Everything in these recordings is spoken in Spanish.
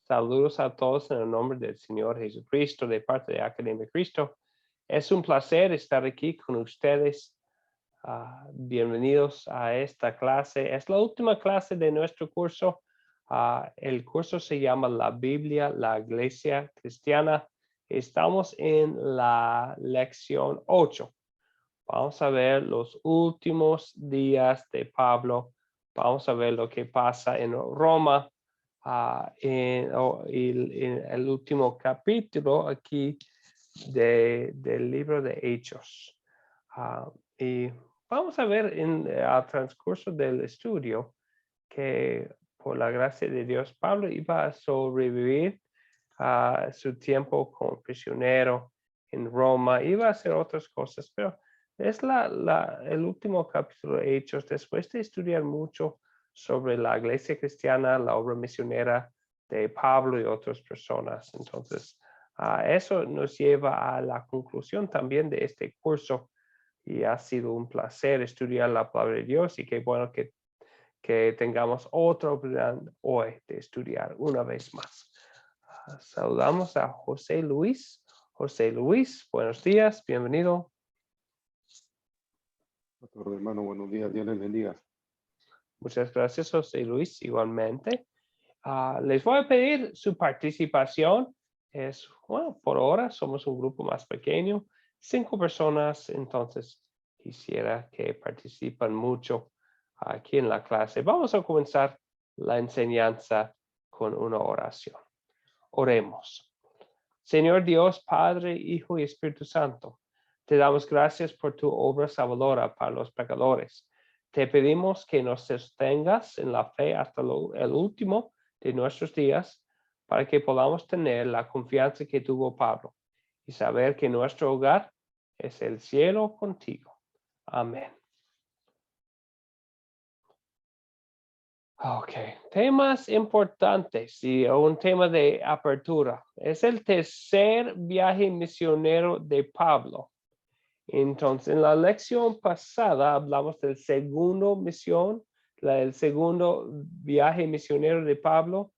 Saludos a todos en el nombre del Señor Jesucristo, de parte de Academia Cristo. Es un placer estar aquí con ustedes. Bienvenidos a esta clase. Es la última clase de nuestro curso. El curso se llama La Biblia, la Iglesia Cristiana. Estamos en la lección 8. Vamos a ver los últimos días de Pablo. Vamos a ver lo que pasa en Roma. En el último capítulo aquí del libro de Hechos. Y vamos a ver al transcurso del estudio que por la gracia de Dios, Pablo iba a sobrevivir a su tiempo como prisionero en Roma, iba a hacer otras cosas, pero es el último capítulo de Hechos, después de estudiar mucho sobre la iglesia cristiana, la obra misionera de Pablo y otras personas. Entonces, eso nos lleva a la conclusión también de este curso y ha sido un placer estudiar la palabra de Dios y qué bueno que tengamos otra oportunidad hoy de estudiar una vez más. Saludamos a José Luis. José Luis, buenos días, bienvenido. Pastor hermano, buenos días, Dios les bendiga. Muchas gracias, José Luis, igualmente. Les voy a pedir su participación. Por ahora somos un grupo más pequeño, 5 personas, entonces quisiera que participen mucho aquí en la clase. Vamos a comenzar la enseñanza con una oración. Oremos. Señor Dios, Padre, Hijo y Espíritu Santo, te damos gracias por tu obra salvadora para los pecadores. Te pedimos que nos sostengas en la fe hasta el último de nuestros días, para que podamos tener la confianza que tuvo Pablo y saber que nuestro hogar es el cielo contigo. Amén. Ok, temas importantes y un tema de apertura. Es el tercer viaje misionero de Pablo. Entonces, en la lección pasada hablamos del segundo misión, el segundo viaje misionero de Pablo.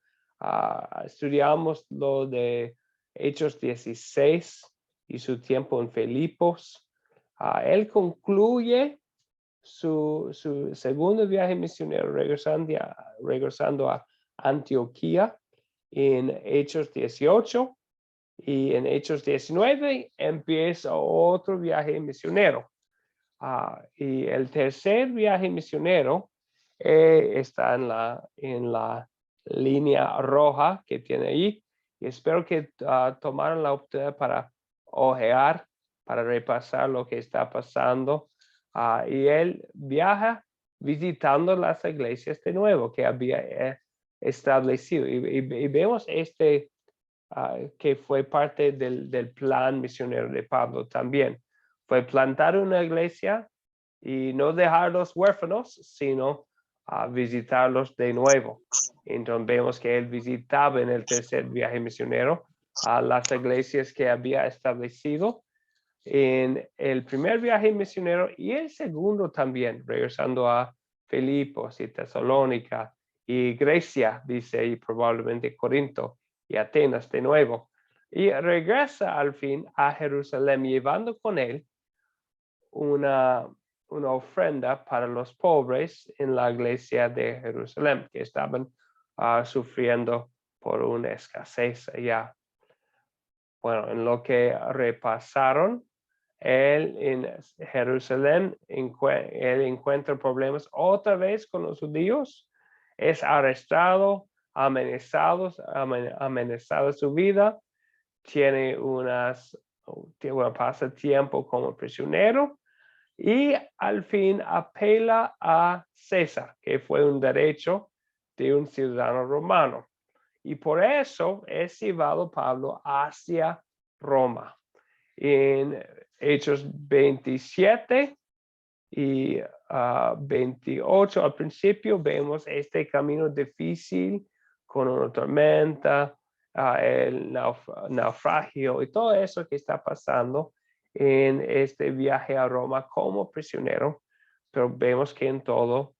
Estudiamos lo de Hechos 16 y su tiempo en Filipos. Él concluye su segundo viaje misionero regresando a Antioquía en Hechos 18. Y en Hechos 19 empieza otro viaje misionero. Y el tercer viaje misionero está en la línea roja que tiene ahí. Y espero que tomaran la oportunidad para ojear, para repasar lo que está pasando. Y él viaja visitando las iglesias de nuevo que había establecido. Y vemos que fue parte del plan misionero de Pablo también. Fue plantar una iglesia y no dejarlos huérfanos, sino visitarlos de nuevo. Entonces vemos que él visitaba en el tercer viaje misionero a las iglesias que había establecido en el primer viaje misionero y el segundo también, regresando a Filipos y Tesalónica y Grecia, dice, y probablemente Corinto y Atenas de nuevo. Y regresa al fin a Jerusalén, llevando con él una ofrenda para los pobres en la iglesia de Jerusalén, que estaban sufriendo por una escasez allá. Bueno, en lo que repasaron, él en Jerusalén, él encuentra problemas otra vez con los judíos, es arrestado, amenazado su vida, pasa tiempo como prisionero y al fin apela a César, que fue un derecho de un ciudadano romano. Y por eso es llevado Pablo hacia Roma. En Hechos 27 y 28 al principio vemos este camino difícil con una tormenta, el naufragio y todo eso que está pasando en este viaje a Roma como prisionero, pero vemos que en todo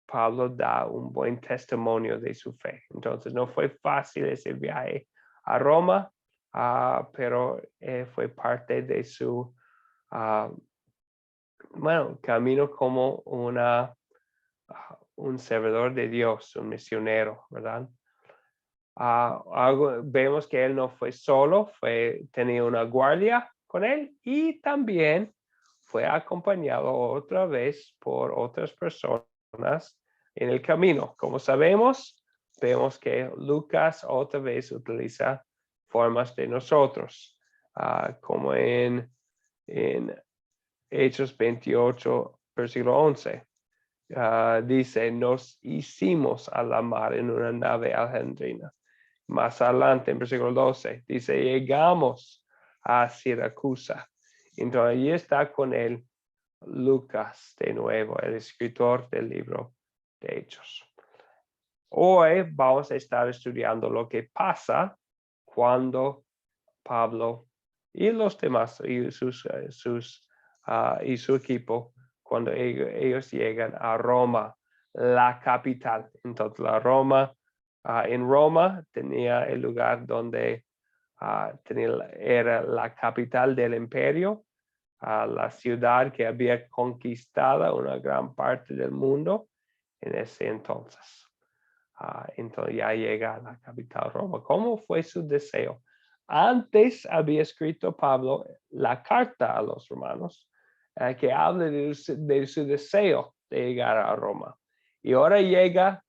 Pablo da un buen testimonio de su fe. Entonces no fue fácil ese viaje a Roma, pero fue parte de su camino como un servidor de Dios, un misionero, ¿verdad? Vemos que él no fue solo, tenía una guardia con él y también fue acompañado otra vez por otras personas en el camino. Como sabemos, vemos que Lucas otra vez utiliza formas de nosotros, como en Hechos 28, versículo 11. Dice, nos hicimos a la mar en una nave alejandrina. Más adelante, en versículo 12, dice, llegamos a Siracusa. Entonces, allí está con él Lucas de nuevo, el escritor del libro de Hechos. Hoy vamos a estar estudiando lo que pasa cuando Pablo y los demás y su equipo, cuando ellos llegan a Roma, la capital. Entonces, en Roma tenía el lugar donde era la capital del imperio, la ciudad que había conquistado una gran parte del mundo en ese entonces. Entonces ya llega a la capital Roma. ¿Cómo fue su deseo? Antes había escrito Pablo la carta a los romanos que habla de su deseo de llegar a Roma. Y ahora llega,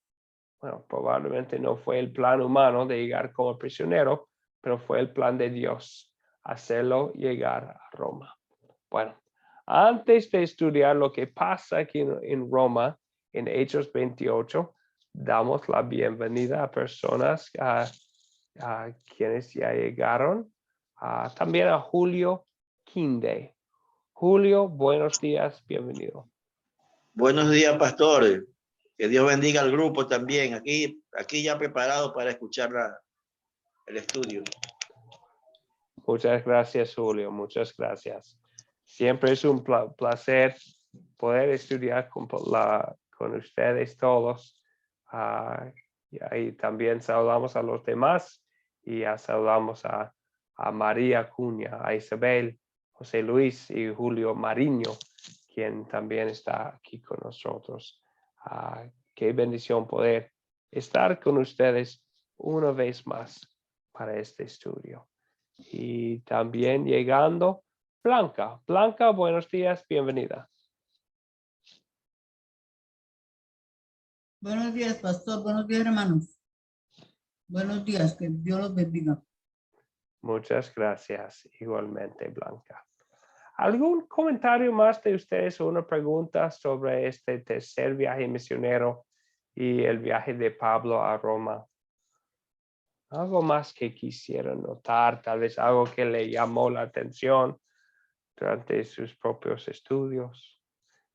bueno, probablemente no fue el plan humano de llegar como prisionero, pero fue el plan de Dios, hacerlo llegar a Roma. Bueno, antes de estudiar lo que pasa aquí en Roma, en Hechos 28, damos la bienvenida a personas a quienes ya llegaron. También a Julio Quinde. Julio, buenos días, bienvenido. Buenos días, pastor. Que Dios bendiga al grupo también. Aquí ya preparado para escuchar el estudio. Muchas gracias, Julio. Muchas gracias. Siempre es un placer poder estudiar con ustedes todos. Y también saludamos a los demás y saludamos a María Acuña, a Isabel, José Luis y Julio Mariño, quien también está aquí con nosotros. Qué bendición poder estar con ustedes una vez más para este estudio. Y también llegando, Blanca. Blanca, buenos días, bienvenida. Buenos días, pastor. Buenos días, hermanos. Buenos días, que Dios los bendiga. Muchas gracias, igualmente, Blanca. ¿Algún comentario más de ustedes o una pregunta sobre este tercer viaje misionero y el viaje de Pablo a Roma? ¿Algo más que quisieran notar? Tal vez algo que le llamó la atención durante sus propios estudios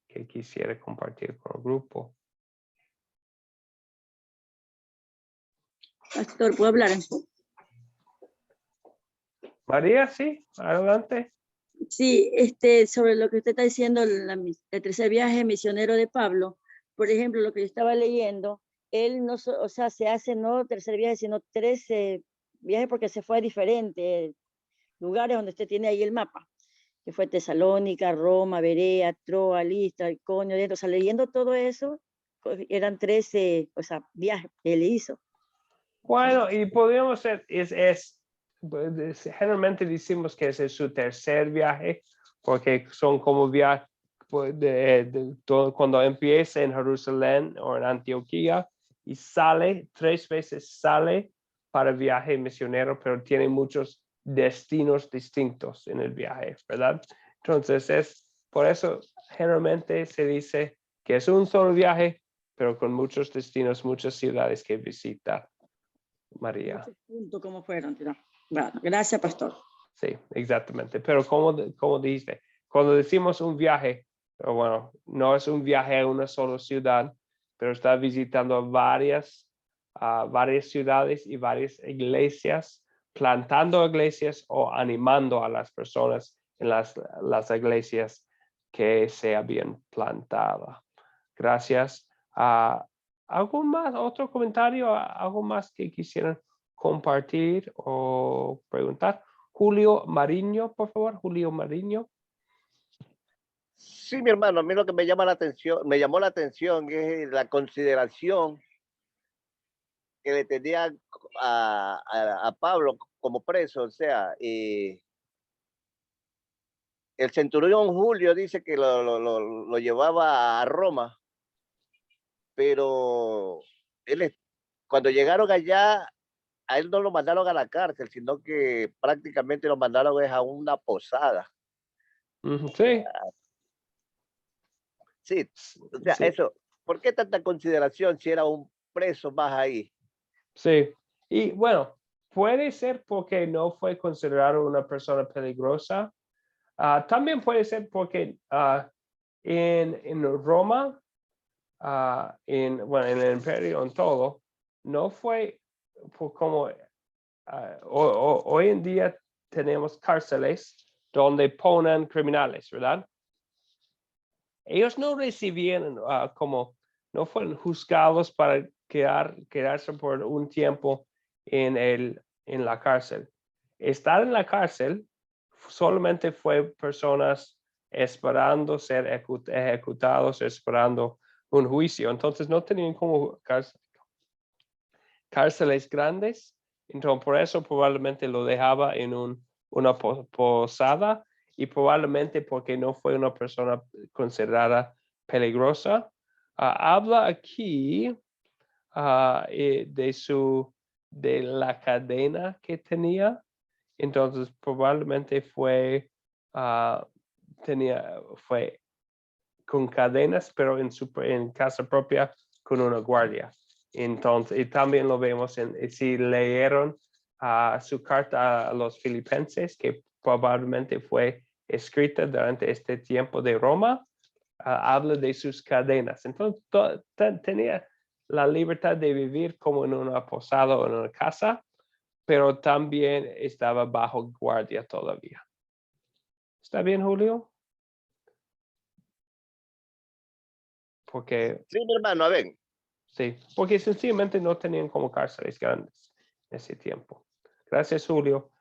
que quisiera compartir con el grupo. Pastor, ¿puedo hablar? María, sí, adelante. Sí, sobre lo que usted está diciendo, el tercer viaje misionero de Pablo, por ejemplo, lo que yo estaba leyendo, él no, o sea, se hace no tercer viaje, sino 13 viajes porque se fue a diferentes lugares donde usted tiene ahí el mapa, que fue Tesalónica, Roma, Berea, Troa, Listra, Iconio, o sea, leyendo todo eso, eran 13, o sea, viajes que él hizo. Bueno, y podríamos ser, generalmente decimos que ese es su tercer viaje, porque son como viajes cuando empieza en Jerusalén o en Antioquía y sale, 3 veces sale para viaje misionero, pero tiene muchos destinos distintos en el viaje, ¿verdad? Entonces, por eso generalmente se dice que es un solo viaje, pero con muchos destinos, muchas ciudades que visitar. María. ¿Cómo fueron? Bueno, gracias, pastor. Sí, exactamente. Pero como dijiste, cuando decimos un viaje, bueno, no es un viaje a una sola ciudad, pero está visitando varias ciudades y varias iglesias, plantando iglesias o animando a las personas en las iglesias que se habían plantado. Gracias ¿Algún más, otro comentario, algo más que quisieran compartir o preguntar? Julio Mariño, por favor, Julio Mariño. Sí, mi hermano, a mí lo que me llama la atención, me llamó la atención es la consideración que le tenía a Pablo como preso. O sea, el centurión Julio dice que lo llevaba a Roma, pero cuando llegaron allá, a él no lo mandaron a la cárcel, sino que prácticamente lo mandaron a una posada. Sí. Sí, o sea, Sí. eso, ¿por qué tanta consideración si era un preso más ahí? Sí, y bueno, puede ser porque no fue considerado una persona peligrosa. También puede ser porque en Roma, en el imperio, en todo, no fue como hoy en día tenemos cárceles donde ponen criminales, ¿verdad? Ellos no recibían no fueron juzgados para quedarse por un tiempo en la cárcel. Estar en la cárcel solamente fue personas esperando ser ejecutados, esperando un juicio. Entonces no tenían como cárceles grandes. Entonces por eso probablemente lo dejaba en una posada y probablemente porque no fue una persona considerada peligrosa. Habla aquí de la cadena que tenía. Entonces probablemente fue con cadenas, pero en casa propia con una guardia. Entonces, y también lo vemos si leyeron su carta a los filipenses, que probablemente fue escrita durante este tiempo de Roma, habla de sus cadenas. Entonces, tenía la libertad de vivir como en una posada o en una casa, pero también estaba bajo guardia todavía. ¿Está bien, Julio? Porque Sí, mi hermano, a ver. sí, porque sencillamente no tenían como cárceles grandes en ese tiempo. Gracias, Julio.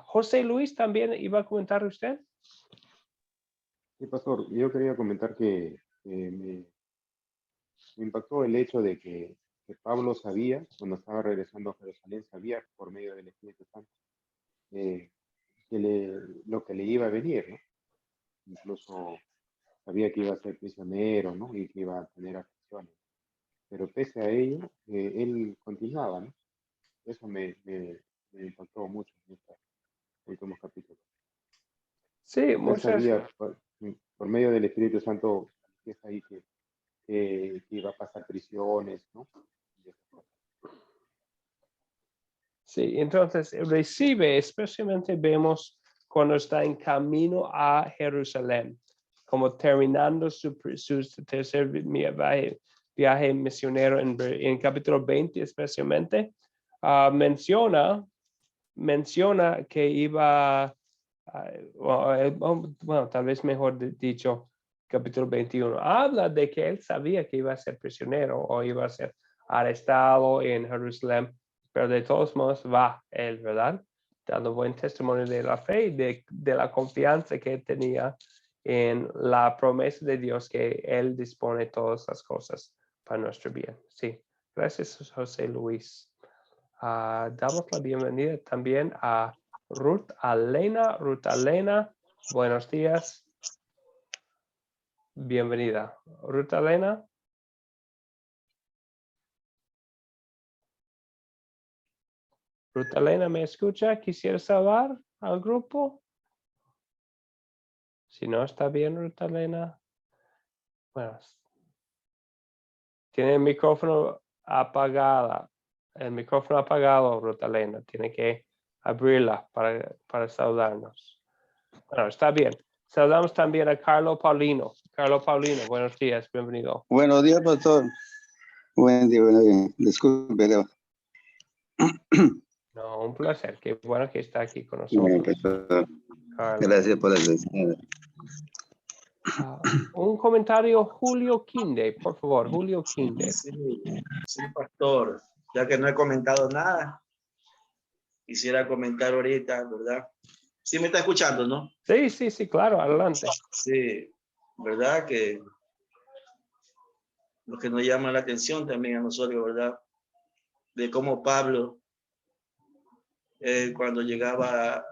José Luis, ¿también iba a comentar usted? Sí, pastor, yo quería comentar que me impactó el hecho de que Pablo sabía, cuando estaba regresando a Jerusalén, sabía por medio del Espíritu Santo eh, lo que le iba a venir, ¿no? Incluso sabía que iba a ser prisionero, ¿no? Y que iba a tener aflicciones. Pero pese a ello, él continuaba, ¿no? Eso me impactó mucho en estos últimos capítulos. Sí, Él muchas sabía por medio del Espíritu Santo que es ahí que iba a pasar prisiones, ¿no? sí, entonces recibe, especialmente vemos cuando está en camino a Jerusalén, como terminando su tercer viaje misionero en capítulo 20 especialmente, menciona que iba, bueno, tal vez mejor dicho, capítulo 21, habla de que él sabía que iba a ser prisionero o iba a ser arrestado en Jerusalén, pero de todos modos va él, ¿verdad? Dando buen testimonio de la fe y de la confianza que tenía en la promesa de Dios que Él dispone todas las cosas para nuestro bien. Sí, gracias José Luis. Damos la bienvenida también a Ruth Alena. Ruth Alena, buenos días. Bienvenida. Ruth Alena. Ruth Alena, ¿me escucha? ¿Quisiera saludar al grupo? Si no está bien, Ruth Alena. Bueno, tiene el micrófono apagado. El micrófono apagado, Ruth Alena. Tiene que abrirla para saludarnos. Bueno, está bien. Saludamos también a Carlo Paulino. Carlo Paulino, buenos días, bienvenido. Buenos días, pastor. Buen día, buen día. Disculpe. No, un placer. Qué bueno que está aquí con Bueno, nosotros. pastor. Carlo. Gracias por la enseñanza. Un comentario, Julio Quinde, por favor, Julio Quinde. Sí, sí, pastor. Ya que no he comentado nada, quisiera comentar ahorita, ¿verdad? Sí me está escuchando, ¿no? Sí, sí, sí, claro, adelante. Sí, ¿verdad? Que lo que nos llama la atención también a nosotros, ¿verdad? De cómo Pablo, cuando llegaba a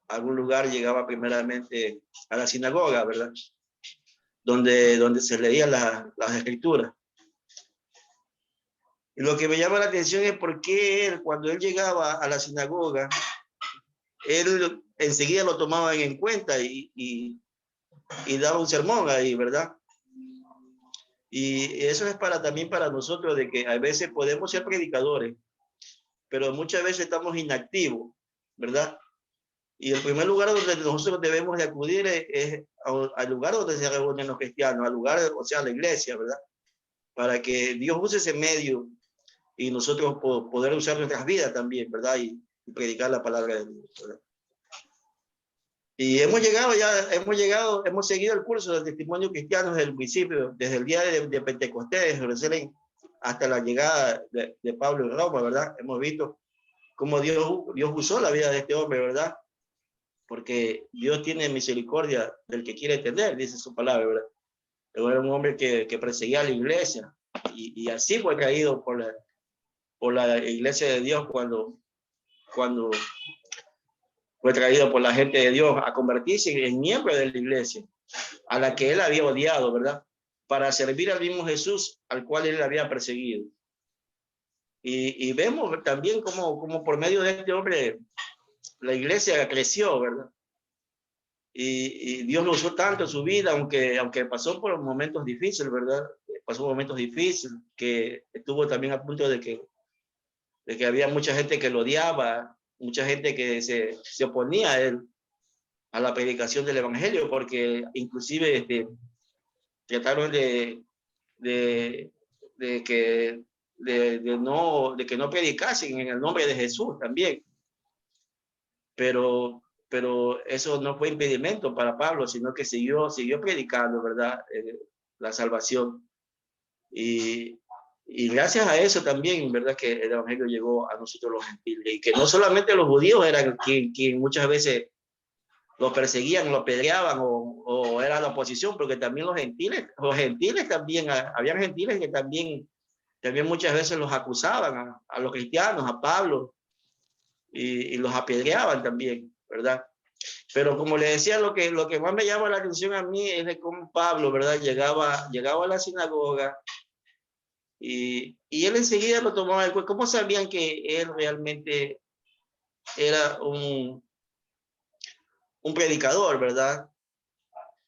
algún lugar, llegaba primeramente a la sinagoga, ¿verdad? Donde se leían las escrituras. Y lo que me llama la atención es por qué él, cuando él llegaba a la sinagoga, él enseguida lo tomaban en cuenta y daba un sermón ahí, ¿verdad? Y eso es también para nosotros, de que a veces podemos ser predicadores, pero muchas veces estamos inactivos, ¿verdad? Y el primer lugar donde nosotros debemos de acudir es al lugar donde se reúnen los cristianos, al lugar, o sea, a la iglesia, ¿verdad? Para que Dios use ese medio y nosotros poder usar nuestras vidas también, ¿verdad? Y predicar la palabra de Dios, ¿verdad? Y hemos seguido el curso del testimonio cristiano desde el principio, desde el día de Pentecostés, de Jerusalén, hasta la llegada de Pablo en Roma, ¿verdad? Hemos visto cómo Dios usó la vida de este hombre, ¿verdad? Porque Dios tiene misericordia del que quiere entender, dice su palabra, ¿verdad? Era un hombre que perseguía a la iglesia y así fue traído por la iglesia de Dios cuando fue traído por la gente de Dios a convertirse en miembro de la iglesia, a la que él había odiado, ¿verdad? Para servir al mismo Jesús al cual él había perseguido. Y vemos también cómo por medio de este hombre la iglesia creció, ¿verdad? Y Dios lo usó tanto en su vida, aunque pasó por momentos difíciles, ¿verdad? Pasó momentos difíciles, que estuvo también a punto de que había mucha gente que lo odiaba, mucha gente que se oponía a él, a la predicación del evangelio, porque inclusive trataron de que no predicasen en el nombre de Jesús también. Pero eso no fue impedimento para Pablo, sino que siguió predicando, ¿verdad? La salvación. Y gracias a eso también, ¿verdad? Que el evangelio llegó a nosotros los gentiles. Y que no solamente los judíos eran quien muchas veces los perseguían, los apedreaban o era la oposición, porque también los gentiles también, habían gentiles que también muchas veces los acusaban a los cristianos, a Pablo, y los apedreaban también, ¿verdad? Pero como le decía, lo que más me llama la atención a mí es de cómo Pablo, ¿verdad? Llegaba a la sinagoga y él enseguida lo tomaba en cuenta. ¿Cómo sabían que él realmente era un predicador, ¿verdad?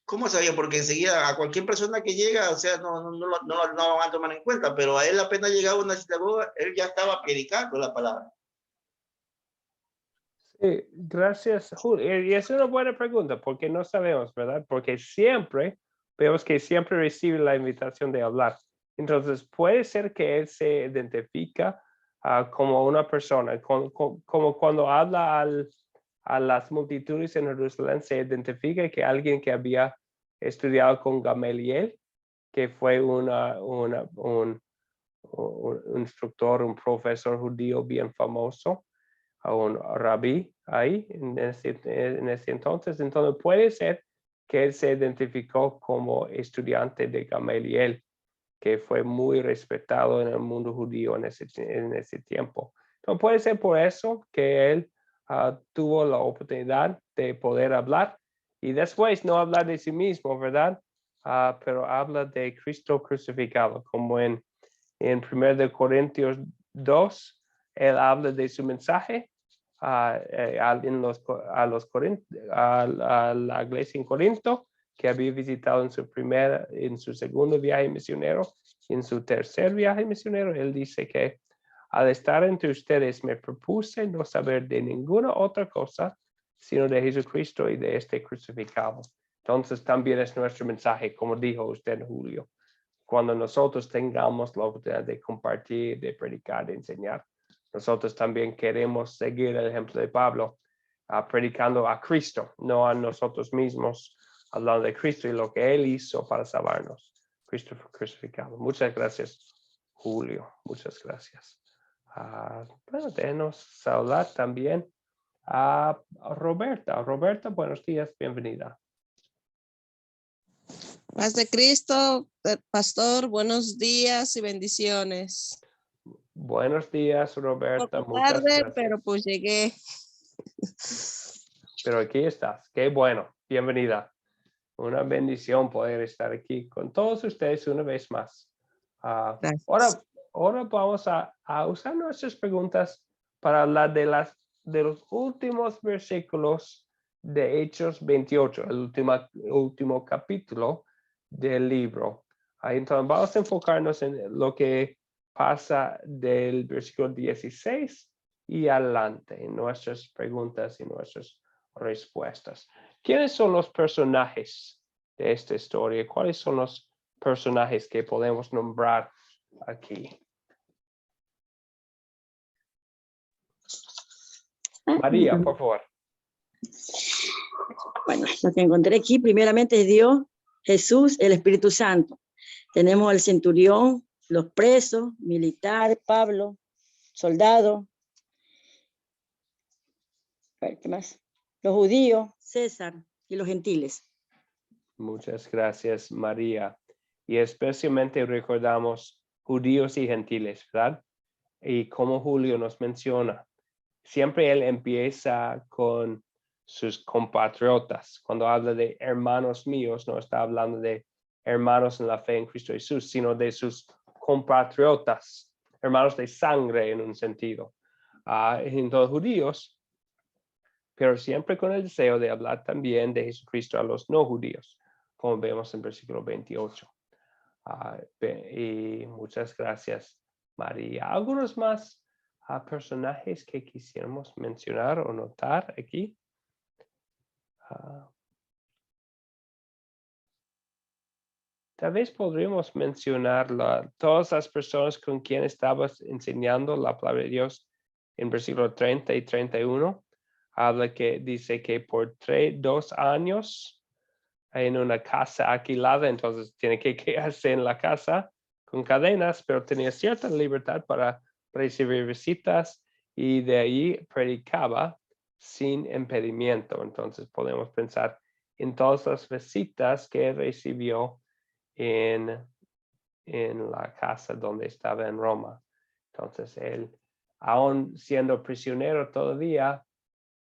¿Cómo sabían? Porque enseguida a cualquier persona que llega, o sea, no lo van a tomar en cuenta, pero a él apenas llegaba a una sinagoga, él ya estaba predicando la palabra. Sí, gracias, Julio. Y es una buena pregunta, porque no sabemos, ¿verdad? Porque siempre vemos que siempre recibe la invitación de hablar. Entonces, puede ser que él se identifica como una persona, como cuando habla a las multitudes en Jerusalén, se identifica que alguien que había estudiado con Gamaliel, que fue un instructor, un profesor judío bien famoso, a un rabí ahí en ese entonces. Entonces puede ser que él se identificó como estudiante de Gamaliel, que fue muy respetado en el mundo judío en ese tiempo. Entonces puede ser por eso que él tuvo la oportunidad de poder hablar y después no hablar de sí mismo, ¿verdad? Pero habla de Cristo crucificado, como en 1 Corintios 2, él habla de su mensaje a la iglesia en Corinto, que había visitado en su segundo viaje misionero y en su tercer viaje misionero. Él dice que al estar entre ustedes me propuse no saber de ninguna otra cosa sino de Jesucristo y de este crucificado. Entonces también es nuestro mensaje, como dijo usted, Julio. Cuando nosotros tengamos la oportunidad de compartir, de predicar, de enseñar, nosotros también queremos seguir el ejemplo de Pablo, predicando a Cristo, no a nosotros mismos, hablando de Cristo y lo que Él hizo para salvarnos. Cristo fue crucificado. Muchas gracias, Julio. Muchas gracias. Bueno, déjenos saludar también a Roberta. Roberta, buenos días, bienvenida. Paz de Cristo, pastor, buenos días y bendiciones. Buenos días, Roberta. Poco Muchas tarde, gracias. pero pues llegué. Pero aquí estás. Qué bueno. Bienvenida. Una bendición poder estar aquí con todos ustedes una vez más. Gracias. Ahora vamos a usar nuestras preguntas para hablar de los últimos versículos de Hechos 28, el último capítulo del libro. Entonces vamos a enfocarnos en lo que pasa del versículo 16 y adelante en nuestras preguntas y nuestras respuestas. ¿Quiénes son los personajes de esta historia? ¿Cuáles son los personajes que podemos nombrar aquí? María, por favor. Bueno, lo que encontré aquí primeramente es Dios, Jesús, el Espíritu Santo. Tenemos el centurión, los presos, militar, Pablo, soldado. ¿Qué más? Los judíos, César y los gentiles. Muchas gracias, María. Y especialmente recordamos judíos y gentiles, ¿verdad? Y como Julio nos menciona, siempre él empieza con sus compatriotas. Cuando habla de hermanos míos, no está hablando de hermanos en la fe en Cristo Jesús, sino de sus compatriotas, hermanos de sangre en un sentido. Entonces, judíos, pero siempre con el deseo de hablar también de Jesucristo a los no judíos, como vemos en versículo 28. Y muchas gracias, María. ¿Algunos más personajes que quisiéramos mencionar o notar aquí? Tal vez podríamos mencionar todas las personas con quien estabas enseñando la palabra de Dios en versículo 30 y 31. Habla que dice que por 2 años en una casa alquilada, entonces tiene que quedarse en la casa con cadenas, pero tenía cierta libertad para recibir visitas y de ahí predicaba sin impedimento. Entonces podemos pensar en todas las visitas que recibió en la casa donde estaba en Roma. Entonces él, aún siendo prisionero todavía,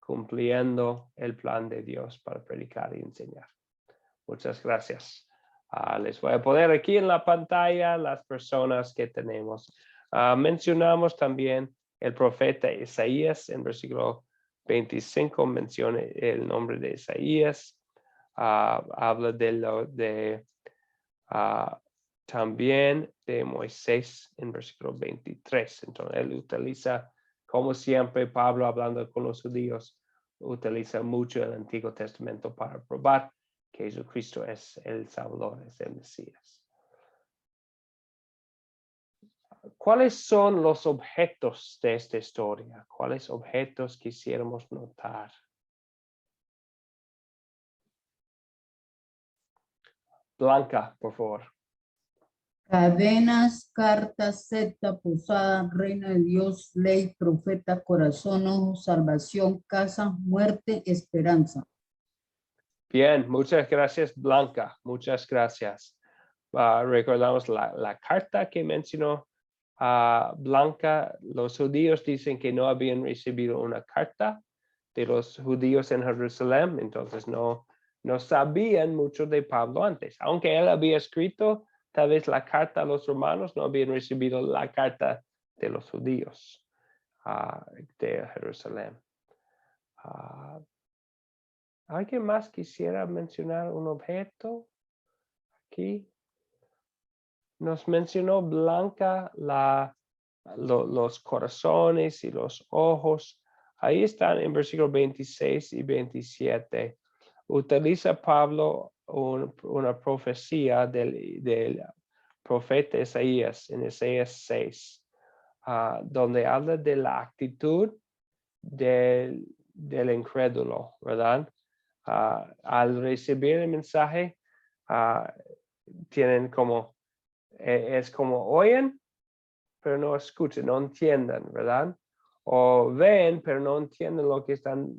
cumpliendo el plan de Dios para predicar y enseñar. Muchas gracias. Les voy a poner aquí en la pantalla las personas que tenemos. Mencionamos también el profeta Isaías en versículo 25, menciona el nombre de Isaías. Habla también de Moisés en versículo 23. Entonces él utiliza, como siempre, Pablo hablando con los judíos, utiliza mucho el Antiguo Testamento para probar que Jesucristo es el Salvador, es el Mesías. ¿Cuáles son los objetos de esta historia? ¿Cuáles objetos quisiéramos notar? Blanca, por favor. Cadenas, cartas, secta, posada, reino de Dios, ley, profeta, corazón, ojo, salvación, casa, muerte, esperanza. Bien, muchas gracias, Blanca. Muchas gracias. Recordamos la carta que mencionó Blanca. Los judíos dicen que no habían recibido una carta de los judíos en Jerusalén, entonces no sabían mucho de Pablo antes. Aunque él había escrito tal vez la carta a los romanos, no habían recibido la carta de los judíos de Jerusalén. ¿Alguien más quisiera mencionar un objeto aquí? Nos mencionó Blanca los corazones y los ojos. Ahí están en versículos 26 y 27. Utiliza Pablo una profecía del profeta Isaías en Isaías 6, donde habla de la actitud del incrédulo, ¿verdad? al recibir el mensaje, tienen como, es como oyen, pero no escuchan, no entienden, ¿verdad? O ven, pero no entienden lo que están,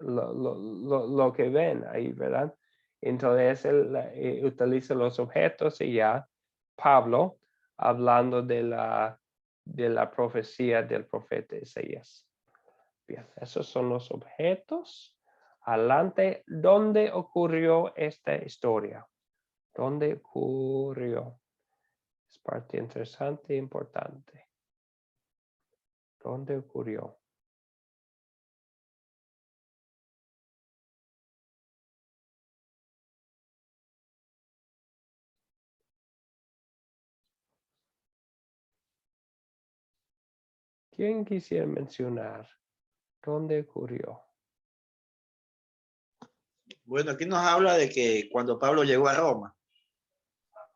lo que ven ahí, ¿verdad? Entonces él utiliza los objetos y ya Pablo hablando de la profecía del profeta Isaías. Bien, esos son los objetos. Adelante, ¿dónde ocurrió esta historia? ¿Dónde ocurrió? Es parte interesante e importante. ¿Dónde ocurrió? ¿Quién quisiera mencionar dónde ocurrió? Bueno, aquí nos habla de que cuando Pablo llegó a Roma.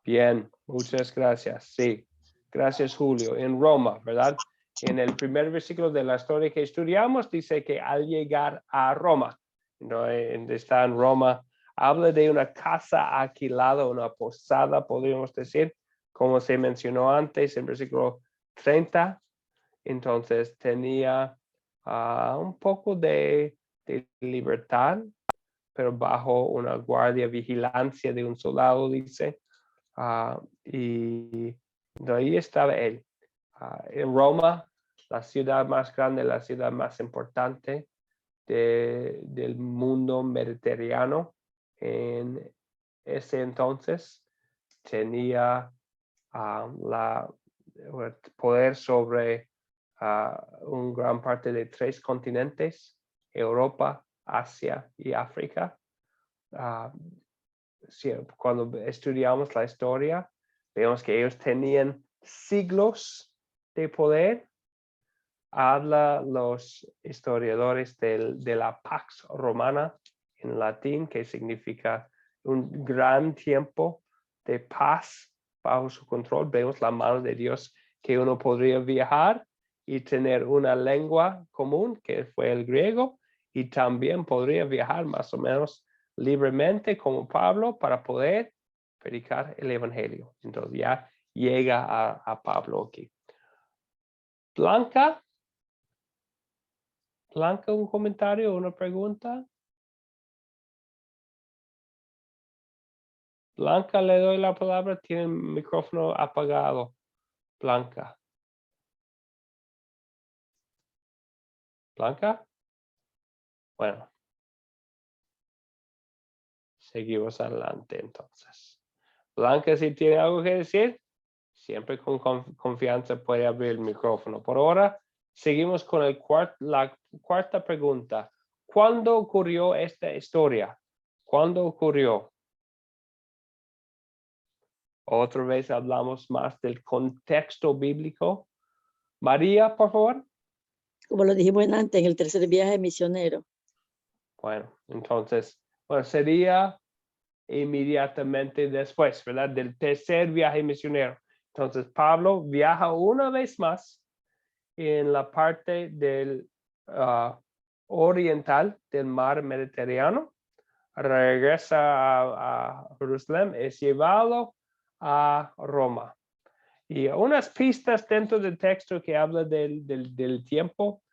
Bien, muchas gracias. Sí, gracias Julio. En Roma, ¿verdad? En el primer versículo de la historia que estudiamos dice que al llegar a Roma, ¿no? Está en Roma, habla de una casa alquilada, una posada, podríamos decir, como se mencionó antes en versículo 30. Entonces tenía un poco de libertad, pero bajo una guardia, vigilancia de un soldado, dice. Y de ahí estaba él. En Roma, la ciudad más grande, la ciudad más importante del mundo mediterráneo. En ese entonces tenía el poder sobre una gran parte de 3 continentes, Europa, Asia y África. Cuando estudiamos la historia, vemos que ellos tenían siglos de poder. Habla los historiadores de la Pax Romana en latín, que significa un gran tiempo de paz bajo su control. Vemos la mano de Dios, que uno podría viajar y tener una lengua común, que fue el griego, y también podría viajar más o menos libremente como Pablo para poder predicar el evangelio. Entonces ya llega a Pablo aquí. Blanca, un comentario, una pregunta. Blanca, le doy la palabra, tiene el micrófono apagado. Blanca. Blanca. Bueno. Seguimos adelante entonces. Blanca, si tiene algo que decir, siempre con confianza puede abrir el micrófono. Por ahora, seguimos con la cuarta pregunta. ¿Cuándo ocurrió esta historia? ¿Cuándo ocurrió? Otra vez hablamos más del contexto bíblico. María, por favor. Como lo dijimos antes, en el tercer viaje misionero. Bueno, entonces, sería inmediatamente después, ¿verdad? Del tercer viaje misionero. Entonces, Pablo viaja una vez más en la parte del oriental del mar Mediterráneo, regresa a Jerusalén, es llevado a Roma. Y unas pistas dentro del texto que habla del tiempo,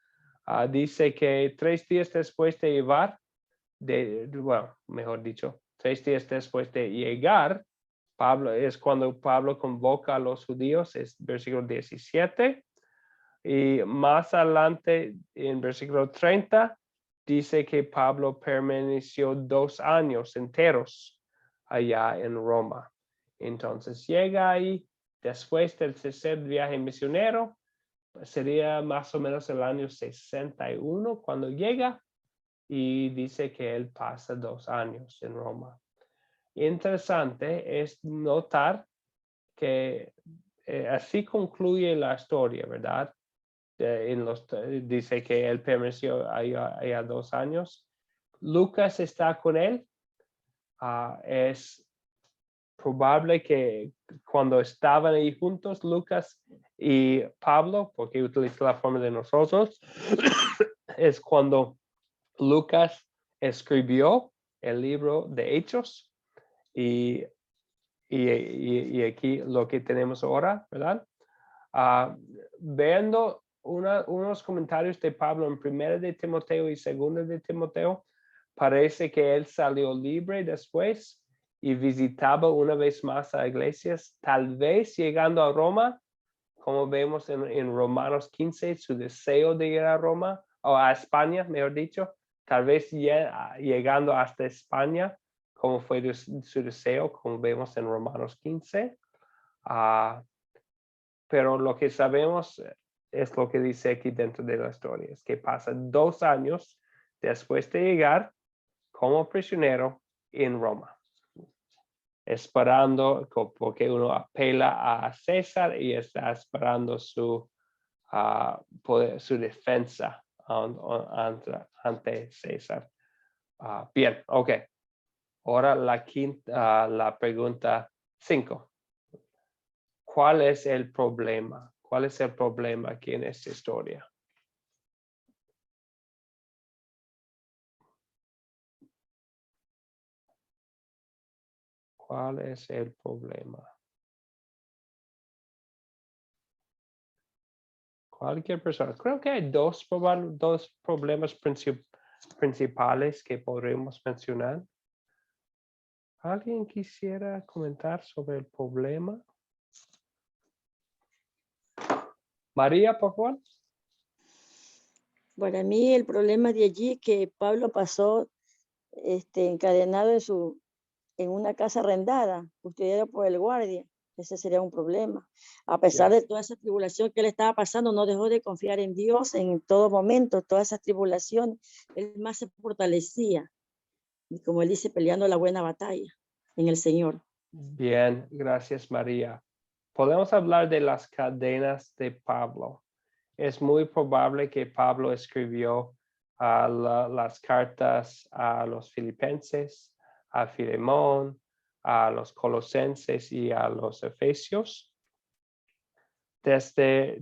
dice que 3 días después de llevar, bueno, mejor dicho, 3 días después de llegar, es cuando Pablo convoca a los judíos, es versículo 17. Y más adelante, en versículo 30, dice que Pablo permaneció 2 años enteros allá en Roma. Entonces llega ahí después del tercer viaje misionero, sería más o menos el año 61 cuando llega, y dice que él pasa 2 años en Roma. Interesante es notar que así concluye la historia, ¿verdad? Dice que él permaneció allá 2 años. Lucas está con él. Es probable que cuando estaban ahí juntos, Lucas y Pablo, porque utiliza la forma de nosotros, es cuando Lucas escribió el libro de Hechos y aquí lo que tenemos ahora, ¿verdad? Viendo unos comentarios de Pablo en 1 de Timoteo y 2 de Timoteo, parece que él salió libre después y visitaba una vez más a iglesias, tal vez llegando a Roma, como vemos en Romanos 15, su deseo de ir a Roma, o a España, mejor dicho, tal vez llegando hasta España, como fue su deseo, como vemos en Romanos 15. Pero lo que sabemos es lo que dice aquí dentro de la historia, es que pasa 2 años después de llegar como prisionero en Roma, esperando, porque uno apela a César y está esperando su defensa ante César. Bien, ok. Ahora la pregunta 5. ¿Cuál es el problema? ¿Cuál es el problema aquí en esta historia? ¿Cuál es el problema? Cualquier persona. Creo que hay dos problemas principales que podremos mencionar. ¿Alguien quisiera comentar sobre el problema? María, por favor. Para mí el problema de allí es que Pablo pasó encadenado en una casa arrendada, custodiado por el guardia. Ese sería un problema. A pesar de toda esa tribulación que él estaba pasando, no dejó de confiar en Dios en todo momento, todas esas tribulaciones, él más se fortalecía. Y como él dice, peleando la buena batalla en el Señor. Bien, gracias María. Podemos hablar de las cadenas de Pablo. Es muy probable que Pablo escribió las cartas a los filipenses, a Filemón, a los colosenses y a los efesios desde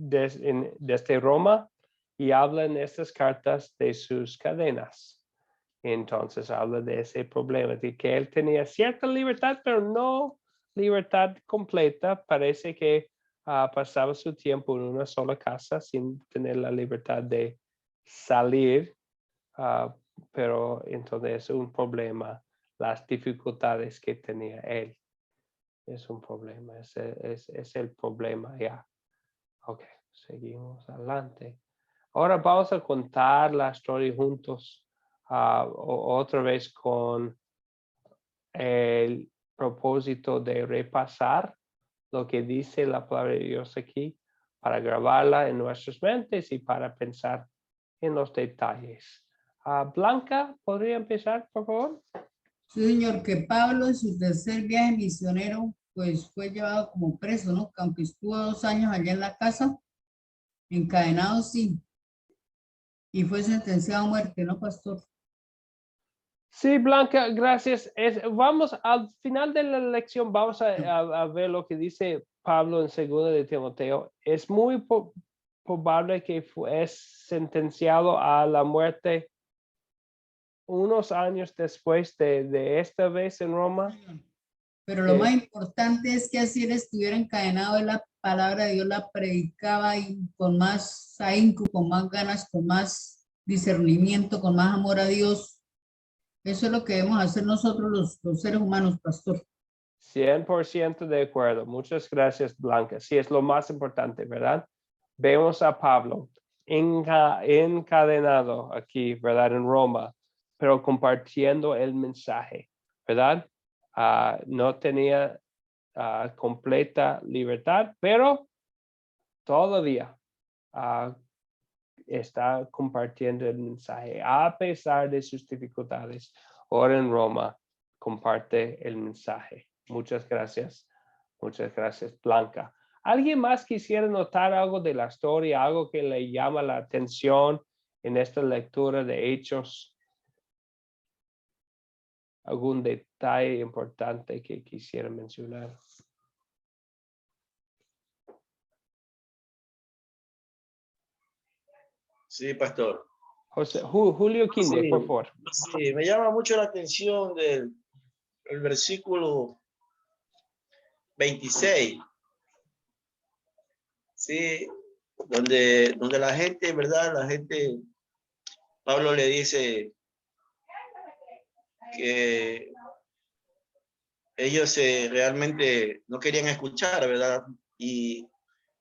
Roma, y habla en estas cartas de sus cadenas. Entonces habla de ese problema, de que él tenía cierta libertad, pero no libertad completa. Parece que pasaba su tiempo en una sola casa sin tener la libertad de salir, pero entonces es un problema, las dificultades que tenía él. Es un problema, es el problema ya. Ok, seguimos adelante. Ahora vamos a contar la historia juntos. Otra vez con el propósito de repasar lo que dice la palabra de Dios aquí, para grabarla en nuestras mentes y para pensar en los detalles. Blanca, ¿podría empezar, por favor? Sí, señor, que Pablo en su tercer viaje misionero, pues fue llevado como preso, ¿no? Aunque estuvo 2 años allá en la casa, encadenado, sí, y fue sentenciado a muerte, ¿no, pastor? Sí, Blanca, gracias. Vamos al final de la lección, vamos a ver lo que dice Pablo en 2 de Timoteo. Es muy probable que es sentenciado a la muerte unos años después de esta vez en Roma. Pero lo más importante es que así él estuviera encadenado en la palabra de Dios, la predicaba y con más ahínco, con más ganas, con más discernimiento, con más amor a Dios. Eso es lo que debemos hacer nosotros los seres humanos, pastor. 100% de acuerdo. Muchas gracias, Blanca. Sí, es lo más importante, ¿verdad? Vemos a Pablo encadenado aquí, ¿verdad? En Roma, pero compartiendo el mensaje, ¿verdad? No tenía completa libertad, pero todavía está compartiendo el mensaje a pesar de sus dificultades. Ahora en Roma comparte el mensaje. Muchas gracias, Blanca. ¿Alguien más quisiera notar algo de la historia, algo que le llama la atención en esta lectura de Hechos? ¿Algún detalle importante que quisiera mencionar? Sí, pastor. Julio Quinde, Sí. por favor. Sí, me llama mucho la atención el versículo 26. Sí, donde la gente, ¿verdad? La gente, Pablo le dice que ellos realmente no querían escuchar, ¿verdad? Y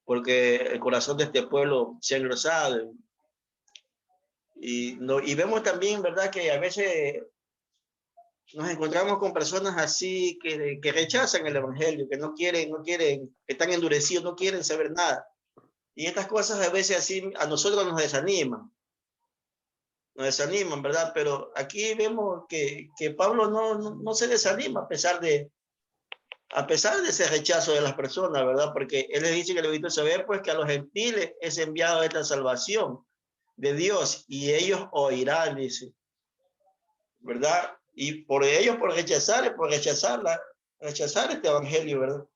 porque el corazón de este pueblo se ha engrosado. Y vemos también, ¿verdad? Que a veces nos encontramos con personas así que rechazan el evangelio, que no quieren, que están endurecidos, no quieren saber nada. Y estas cosas a veces así a nosotros nos desaniman, ¿verdad? Pero aquí vemos que Pablo no se desanima a pesar de ese rechazo de las personas, ¿verdad? Porque él les dice que le he visto saber, pues, que a los gentiles es enviado esta salvación de Dios y ellos oirán, dice, ¿verdad? Y por ellos, por rechazar este evangelio, ¿verdad?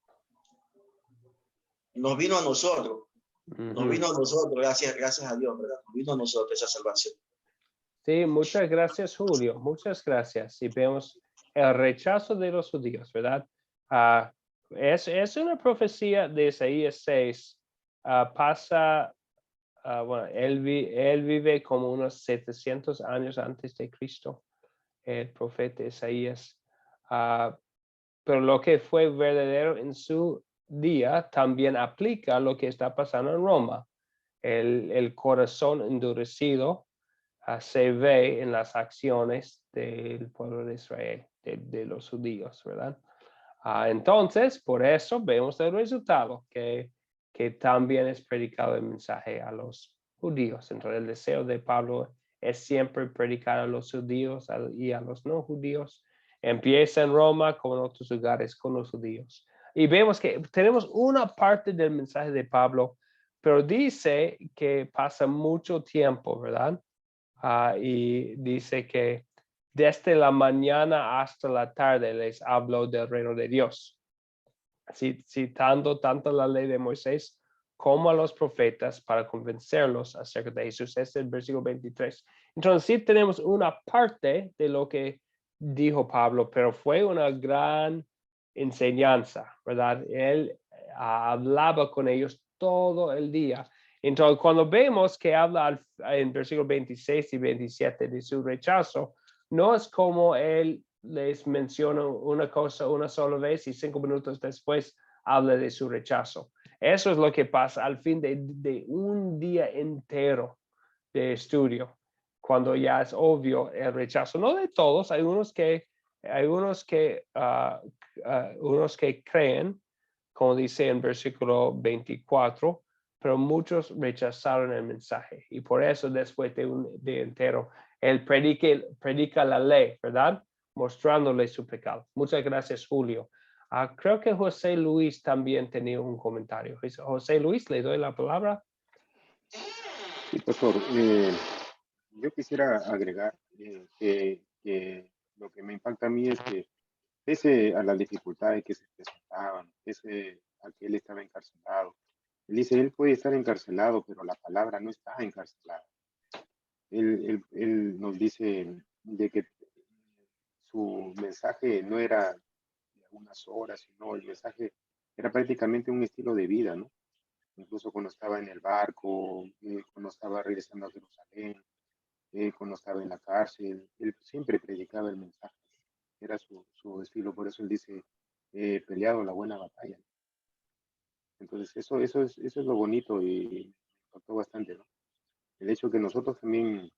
Nos vino a nosotros, gracias a Dios, ¿verdad? Nos vino a nosotros esa salvación. Sí, muchas gracias, Julio. Muchas gracias. Y vemos el rechazo de los judíos, ¿verdad? Es una profecía de Isaías 6. Bueno, él vive como unos 700 años antes de Cristo, el profeta Isaías. Pero lo que fue verdadero en su día también aplica a lo que está pasando en Roma. El corazón endurecido se ve en las acciones del pueblo de Israel, de los judíos, ¿verdad? Entonces, por eso vemos el resultado, que también es predicado el mensaje a los judíos. Entonces, el deseo de Pablo es siempre predicar a los judíos y a los no judíos. Empieza en Roma, como en otros lugares, con los judíos. Y vemos que tenemos una parte del mensaje de Pablo, pero dice que pasa mucho tiempo, ¿verdad? Y dice que desde la mañana hasta la tarde les habló del reino de Dios, citando tanto la ley de Moisés como a los profetas para convencerlos acerca de Jesús. Es el versículo 23. Entonces sí tenemos una parte de lo que dijo Pablo, pero fue una gran enseñanza, ¿verdad? Él hablaba con ellos todo el día. Entonces, cuando vemos que habla en versículos 26 y 27 de su rechazo, no es como él les menciona una cosa una sola vez y 5 minutos después habla de su rechazo. Eso es lo que pasa al fin de un día entero de estudio, cuando ya es obvio el rechazo. No de todos, hay unos que creen, como dice en versículo 24, pero muchos rechazaron el mensaje. Y por eso después de un día entero, él predica la ley, ¿verdad? Mostrándole su pecado. Muchas gracias, Julio. Creo que José Luis también tenía un comentario. José Luis, le doy la palabra. Sí, pastor. Yo quisiera agregar que lo que me impacta a mí es que pese a las dificultades que se presentaban, pese a que él estaba encarcelado, él dice, él puede estar encarcelado, pero la palabra no está encarcelada. Él nos dice de que su mensaje no era de algunas horas, sino el mensaje era prácticamente un estilo de vida, ¿no? Incluso cuando estaba en el barco, cuando estaba regresando a Jerusalén, cuando estaba en la cárcel, él siempre predicaba el mensaje. Era su estilo, por eso él dice, he peleado la buena batalla. Entonces, eso es lo bonito y me impactó bastante, ¿no? El hecho que nosotros también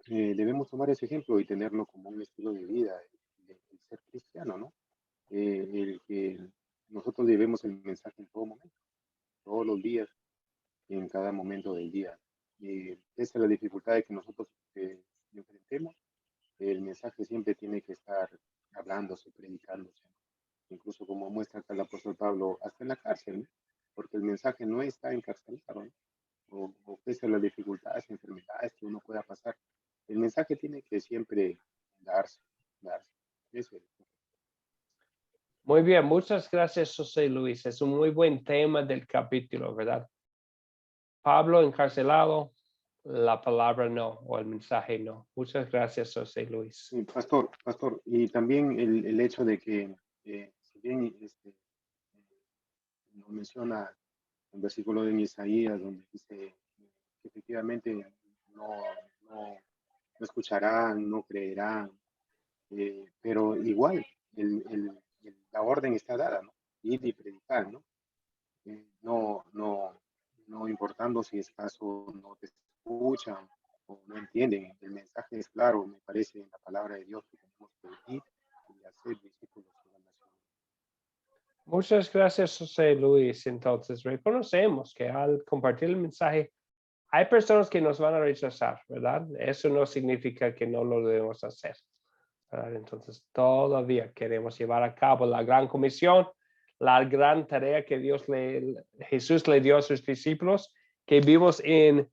debemos tomar ese ejemplo y tenerlo como un estilo de vida, el ser cristiano, ¿no? El que nosotros debemos el mensaje en todo momento, todos los días, en cada momento del día. Esa es la dificultad de que nosotros enfrentemos. El mensaje siempre tiene que estar hablándose, predicándose. Incluso como muestra acá el apóstol Pablo, hasta en la cárcel, ¿no? Porque el mensaje no está encarcelado, ¿no? O pese a las dificultades, enfermedades que uno pueda pasar, el mensaje tiene que siempre darse. Eso es. Muy bien, muchas gracias, José Luis. Es un muy buen tema del capítulo, ¿verdad? Pablo encarcelado, la palabra no, o el mensaje no. Muchas gracias, José Luis. Sí, pastor, y también el hecho de que, si bien lo menciona el versículo de Isaías, donde dice que efectivamente no escucharán, no creerán, pero igual la orden está dada, ¿no? Ir y predicar, ¿no? No importando si es caso no te escuchan o no entienden, el mensaje es claro, me parece, en la palabra de Dios, que tenemos que ir y hacer discípulos de la nación. Muchas gracias, José Luis. Entonces, reconocemos que al compartir el mensaje, hay personas que nos van a rechazar, ¿verdad? Eso no significa que no lo debemos hacer, ¿verdad? Entonces, todavía queremos llevar a cabo la gran comisión, la gran tarea que Jesús le dio a sus discípulos, que vimos en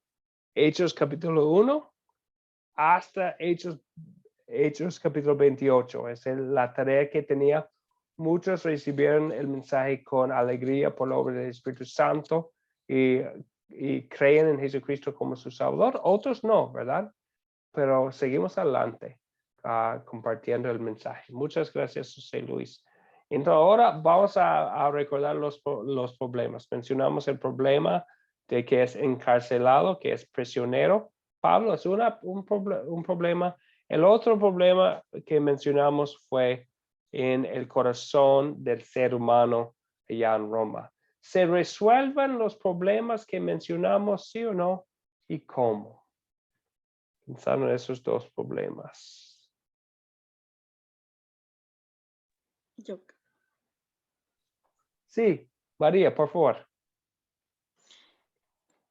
Hechos capítulo 1 hasta Hechos capítulo 28. Es la tarea que tenía. Muchos recibieron el mensaje con alegría por la obra del Espíritu Santo y creen en Jesucristo como su Salvador. Otros no, ¿verdad? Pero seguimos adelante compartiendo el mensaje. Muchas gracias, José Luis. Entonces ahora vamos a recordar los problemas. Mencionamos el problema de que es encarcelado, que es prisionero. Pablo es un problema. El otro problema que mencionamos fue en el corazón del ser humano allá en Roma. ¿Se resuelven los problemas que mencionamos, sí o no? ¿Y cómo? Pensando en esos dos problemas. Sí, María, por favor.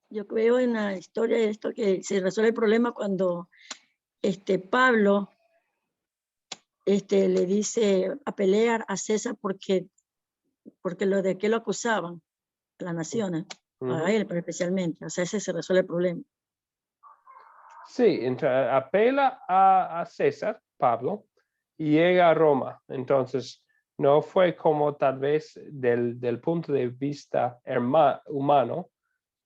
Yo veo en la historia de esto que se resuelve el problema cuando Pablo le dice a pelear a César porque lo de que lo acusaban, las naciones, a él especialmente. O sea, ese se resuelve el problema. Sí, apela a César, Pablo, y llega a Roma. Entonces, no fue como tal vez del punto de vista humano,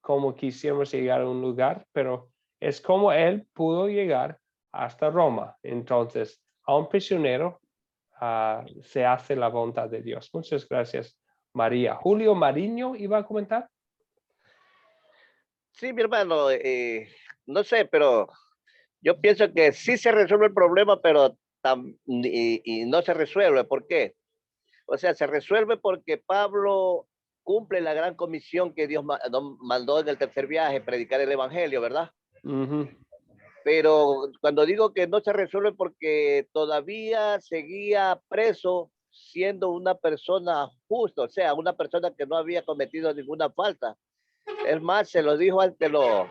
como quisiéramos llegar a un lugar, pero es como él pudo llegar hasta Roma. Entonces, a un prisionero se hace la voluntad de Dios. Muchas gracias, María. Julio Mariño iba a comentar. Sí, mi hermano, no sé, pero yo pienso que sí se resuelve el problema, pero y no se resuelve. ¿Por qué? O sea, se resuelve porque Pablo cumple la gran comisión que Dios mandó en el tercer viaje, predicar el evangelio, ¿verdad? Pero cuando digo que no se resuelve porque todavía seguía preso siendo una persona justa, o sea, una persona que no había cometido ninguna falta. Es más, se lo dijo ante los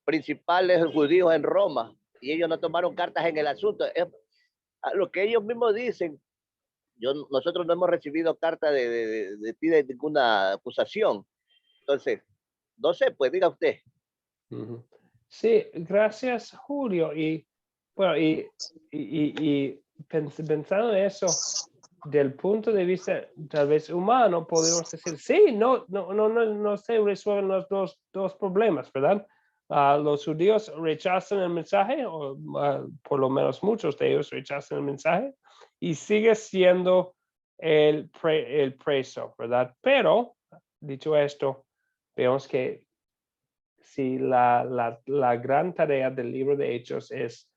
principales judíos en Roma y ellos no tomaron cartas en el asunto. Es a lo que ellos mismos dicen. Nosotros no hemos recibido carta de ti de ninguna acusación. Entonces, no sé, pues diga usted. Sí, gracias, Julio. Y bueno, pensando en eso, del punto de vista tal vez humano, podemos decir, sí, no se resuelven los dos problemas, ¿verdad? Los judíos rechazan el mensaje, o por lo menos muchos de ellos rechazan el mensaje, y sigue siendo el preso, ¿verdad? Pero, dicho esto, vemos que si la gran tarea del libro de Hechos es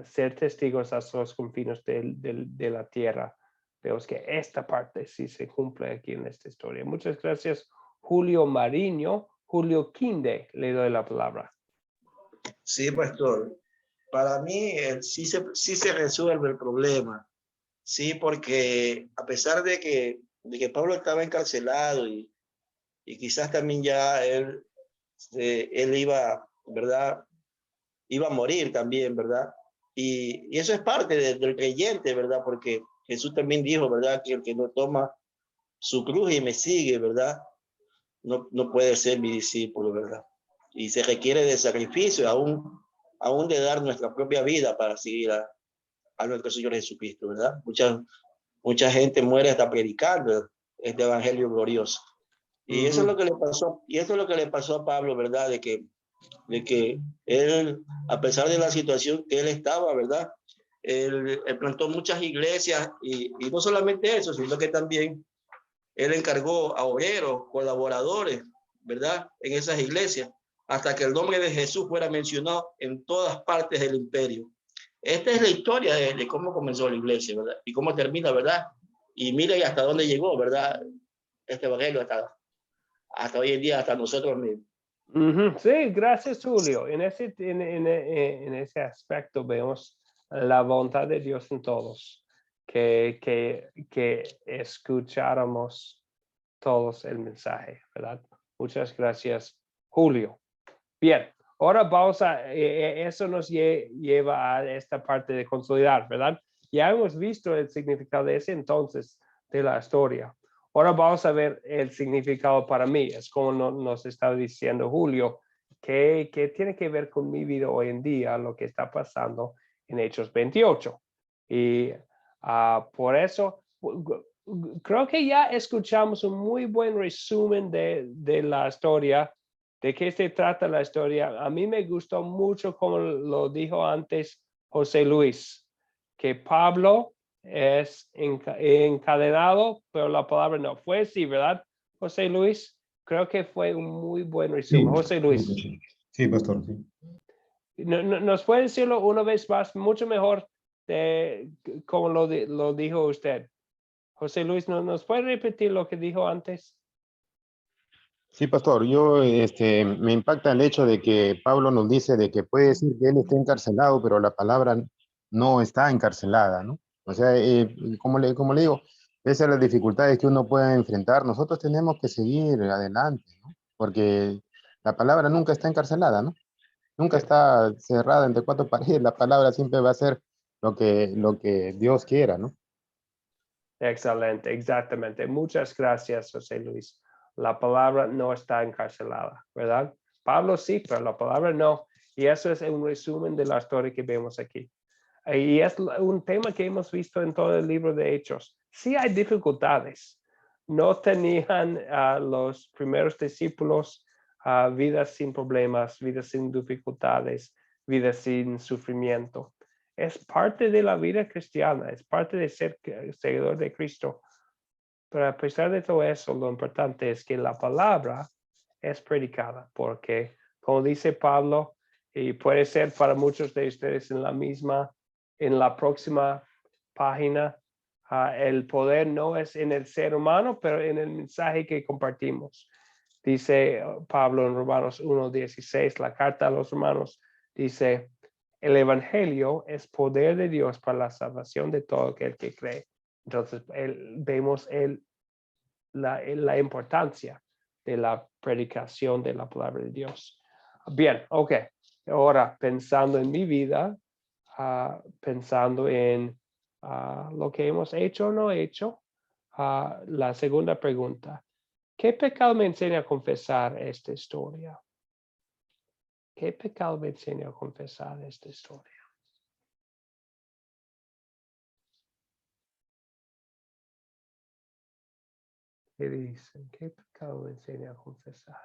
ser testigos hasta los confines de la tierra, vemos que esta parte sí se cumple aquí en esta historia. Muchas gracias, Julio Mariño. Julio Quinde, le doy la palabra. Sí, pastor. Para mí sí se resuelve el problema. Sí, porque a pesar de que Pablo estaba encarcelado y quizás también ya él iba, ¿verdad? Iba a morir también, ¿verdad? Y eso es parte del creyente, ¿verdad? Porque Jesús también dijo, ¿verdad? Que el que no toma su cruz y me sigue, ¿verdad? No puede ser mi discípulo, ¿verdad? Y se requiere de sacrificio, aún de dar nuestra propia vida para seguir a nuestro Señor Jesucristo, ¿verdad? Mucha gente muere hasta predicando este evangelio glorioso. Y eso es lo que le pasó, y esto es lo que le pasó a Pablo, ¿verdad? De que él, a pesar de la situación que él estaba, ¿verdad? Él plantó muchas iglesias y no solamente eso, sino que también él encargó a obreros, colaboradores, ¿verdad? En esas iglesias, hasta que el nombre de Jesús fuera mencionado en todas partes del imperio. Esta es la historia de cómo comenzó la iglesia, ¿verdad? Y cómo termina, ¿verdad? Y mira y hasta dónde llegó, ¿verdad? Este evangelio hasta hoy en día, hasta nosotros mismos. Sí, gracias, Julio. En ese aspecto vemos la voluntad de Dios en todos, que escucháramos todos el mensaje, ¿verdad? Muchas gracias, Julio. Bien, ahora vamos eso nos lleva a esta parte de consolidar, ¿verdad? Ya hemos visto el significado de ese entonces de la historia. Ahora vamos a ver el significado para mí. Es como nos está diciendo Julio, que tiene que ver con mi vida hoy en día, lo que está pasando en Hechos 28. Y por eso creo que ya escuchamos un muy buen resumen de la historia. ¿De qué se trata la historia? A mí me gustó mucho, como lo dijo antes José Luis, que Pablo es encadenado, pero la palabra no fue así, ¿verdad, José Luis? Creo que fue un muy buen resumen. Sí, José Luis. Sí, pastor, sí. ¿Nos puede decirlo una vez más, mucho mejor de como lo dijo usted? José Luis, ¿nos puede repetir lo que dijo antes? Sí, pastor, me impacta el hecho de que Pablo nos dice de que puede decir que él está encarcelado, pero la palabra no está encarcelada, ¿no? O sea, como le digo, esas son las dificultades que uno puede enfrentar. Nosotros tenemos que seguir adelante, ¿no? Porque la palabra nunca está encarcelada, ¿no? Nunca está cerrada entre cuatro paredes. La palabra siempre va a ser lo que Dios quiera, ¿no? Excelente, exactamente. Muchas gracias, José Luis. La palabra no está encarcelada, ¿verdad? Pablo sí, pero la palabra no. Y eso es un resumen de la historia que vemos aquí. Y es un tema que hemos visto en todo el libro de Hechos. Sí hay dificultades. No tenían los primeros discípulos vidas sin problemas, vidas sin dificultades, vidas sin sufrimiento. Es parte de la vida cristiana, es parte de ser seguidor de Cristo. Pero a pesar de todo eso, lo importante es que la palabra es predicada, porque como dice Pablo, y puede ser para muchos de ustedes en la próxima página, el poder no es en el ser humano, pero en el mensaje que compartimos. Dice Pablo en Romanos 1:16, la carta a los romanos, dice, el evangelio es poder de Dios para la salvación de todo aquel que cree. Entonces, vemos la importancia de la predicación de la palabra de Dios. Bien, ok. Ahora, pensando en mi vida, pensando en lo que hemos hecho o no hecho, la segunda pregunta, ¿qué pecado me enseña a confesar esta historia? ¿Qué pecado me enseña a confesar esta historia? ¿Qué dicen? ¿Qué pecado me enseña a confesar?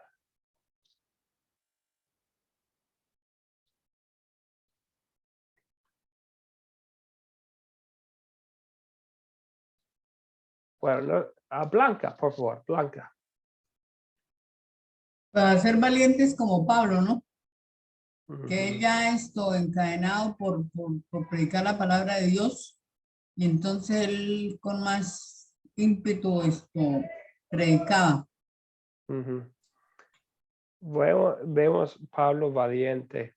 Bueno, Blanca, por favor, Blanca. Para ser valientes como Pablo, ¿no? Ujú. Que él ya encadenado por predicar la palabra de Dios, y entonces él con más ímpetu predicaba. Ujú. Vemos Pablo valiente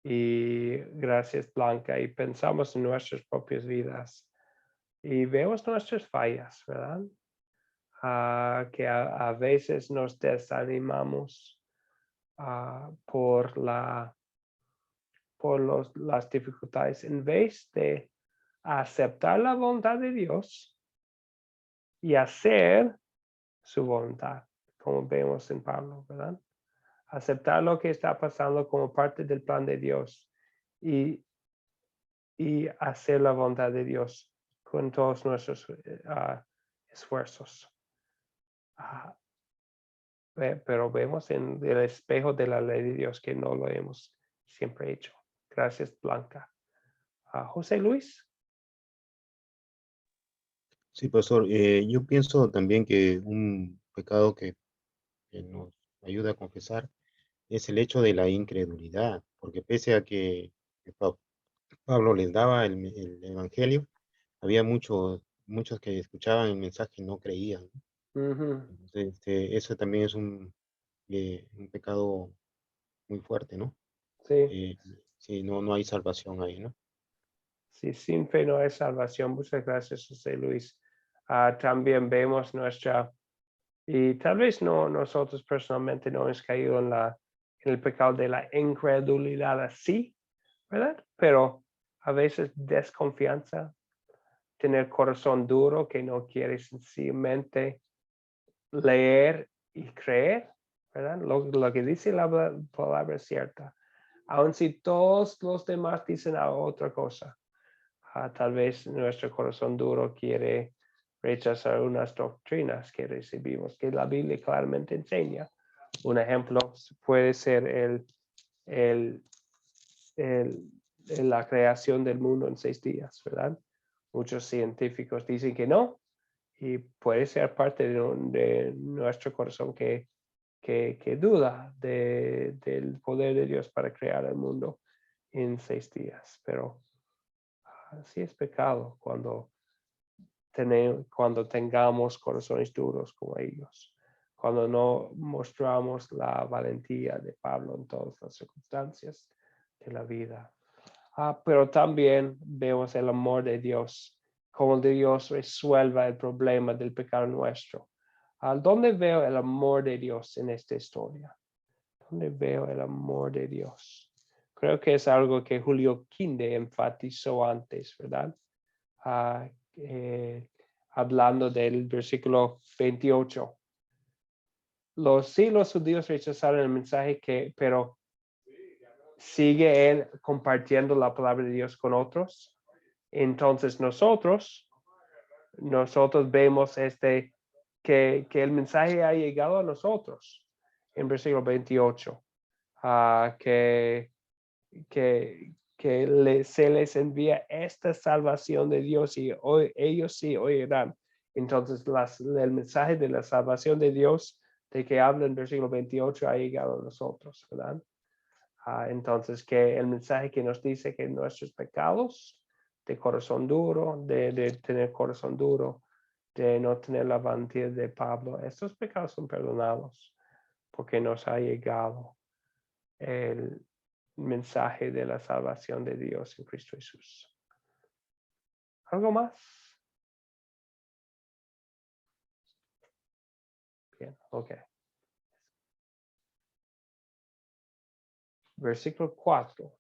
y gracias Blanca y pensamos en nuestras propias vidas y vemos nuestras fallas, ¿verdad? Que a veces nos desanimamos por las dificultades en vez de aceptar la voluntad de Dios y hacer su voluntad, como vemos en Pablo, ¿verdad? Aceptar lo que está pasando como parte del plan de Dios y hacer la voluntad de Dios con todos nuestros esfuerzos. pero vemos en el espejo de la ley de Dios que no lo hemos siempre hecho. Gracias, Blanca. José Luis. Sí, pastor. Yo pienso también que un pecado que nos ayuda a confesar es el hecho de la incredulidad, porque pese a que Pablo les daba el evangelio, había muchos que escuchaban el mensaje y no creían. Entonces, eso también es un pecado muy fuerte, ¿no? Sí. Sí, no hay salvación ahí, ¿no? Sí, sin fe no hay salvación. Muchas gracias, José Luis. También vemos y tal vez no nosotros personalmente no hemos caído en el pecado de la incredulidad así, ¿verdad? Pero a veces desconfianza, tener corazón duro que no quiere sencillamente leer y creer, ¿verdad? Lo que dice la palabra es cierta. Aun si todos los demás dicen otra cosa. Tal vez nuestro corazón duro quiere rechazar unas doctrinas que recibimos, que la Biblia claramente enseña. Un ejemplo puede ser la creación del mundo en 6 días, ¿verdad? Muchos científicos dicen que no, y puede ser parte de nuestro corazón que duda del poder de Dios para crear el mundo en 6 días, pero sí es pecado cuando tengamos corazones duros como ellos, cuando no mostramos la valentía de Pablo en todas las circunstancias de la vida. Pero también vemos el amor de Dios, cómo Dios resuelve el problema del pecado nuestro. ¿Dónde veo el amor de Dios en esta historia? ¿Dónde veo el amor de Dios? Creo que es algo que Julio Quinde enfatizó antes, ¿verdad? Hablando del versículo 28. Los judíos rechazaron el mensaje pero sigue él compartiendo la palabra de Dios con otros. Entonces nosotros vemos que el mensaje ha llegado a nosotros en versículo 28. Se les envía esta salvación de Dios y ellos sí oirán. Entonces el mensaje de la salvación de Dios de que habla en versículo 28 ha llegado a nosotros, ¿verdad? Entonces que el mensaje que nos dice que nuestros pecados de corazón duro, de tener corazón duro, de no tener la valentía de Pablo, estos pecados son perdonados porque nos ha llegado el mensaje de la salvación de Dios en Cristo Jesús. ¿Algo más? Bien, ok. Versículo 4.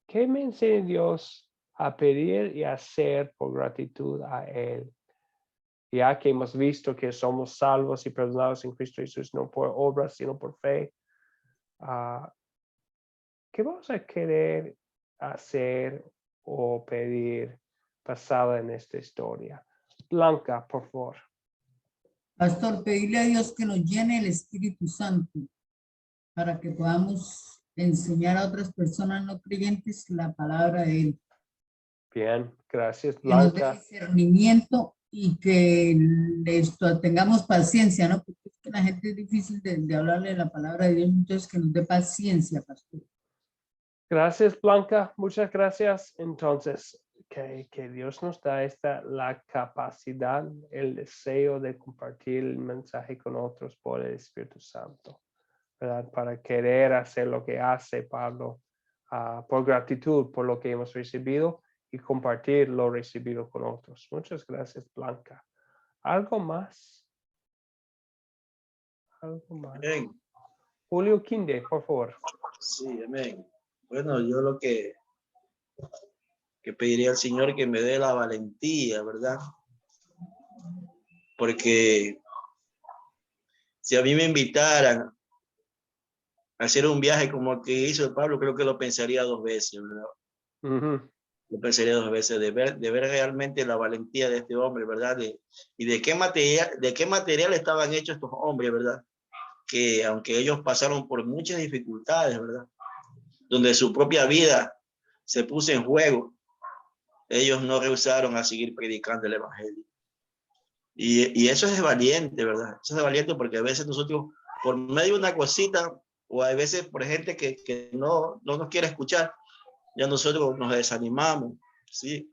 ¿Qué me enseña Dios a pedir y hacer por gratitud a Él? Ya que hemos visto que somos salvos y perdonados en Cristo Jesús, no por obras, sino por fe. ¿Qué vamos a querer hacer o pedir basada en esta historia? Blanca, por favor. Pastor, pedirle a Dios que nos llene el Espíritu Santo para que podamos enseñar a otras personas no creyentes la palabra de Él. Bien, gracias, Que nos dé Blanca. discernimiento y que tengamos paciencia, ¿no? Porque es que la gente es difícil de hablarle de la palabra de Dios, entonces que nos dé paciencia, pastor. Gracias, Blanca. Muchas gracias. Entonces, que Dios nos da la capacidad, el deseo de compartir el mensaje con otros por el Espíritu Santo, ¿verdad? Para querer hacer lo que hace Pablo, por gratitud por lo que hemos recibido y compartir lo recibido con otros. Muchas gracias, Blanca. ¿Algo más? ¿Algo más? Amén. Julio Quinde, por favor. Sí, amén. Bueno, yo lo que pediría al Señor que me dé la valentía, ¿verdad? Porque si a mí me invitaran a hacer un viaje como el que hizo Pablo, creo que lo pensaría 2 veces, ¿verdad? Lo pensaría 2 veces, de ver realmente la valentía de este hombre, ¿verdad? Y de qué material estaban hechos estos hombres, ¿verdad? que aunque ellos pasaron por muchas dificultades, ¿verdad? Donde su propia vida se puso en juego, ellos no rehusaron a seguir predicando el evangelio. Y eso es valiente, ¿verdad? Eso es valiente porque a veces nosotros, por medio de una cosita, o a veces por gente que no nos quiere escuchar, ya nosotros nos desanimamos, ¿sí?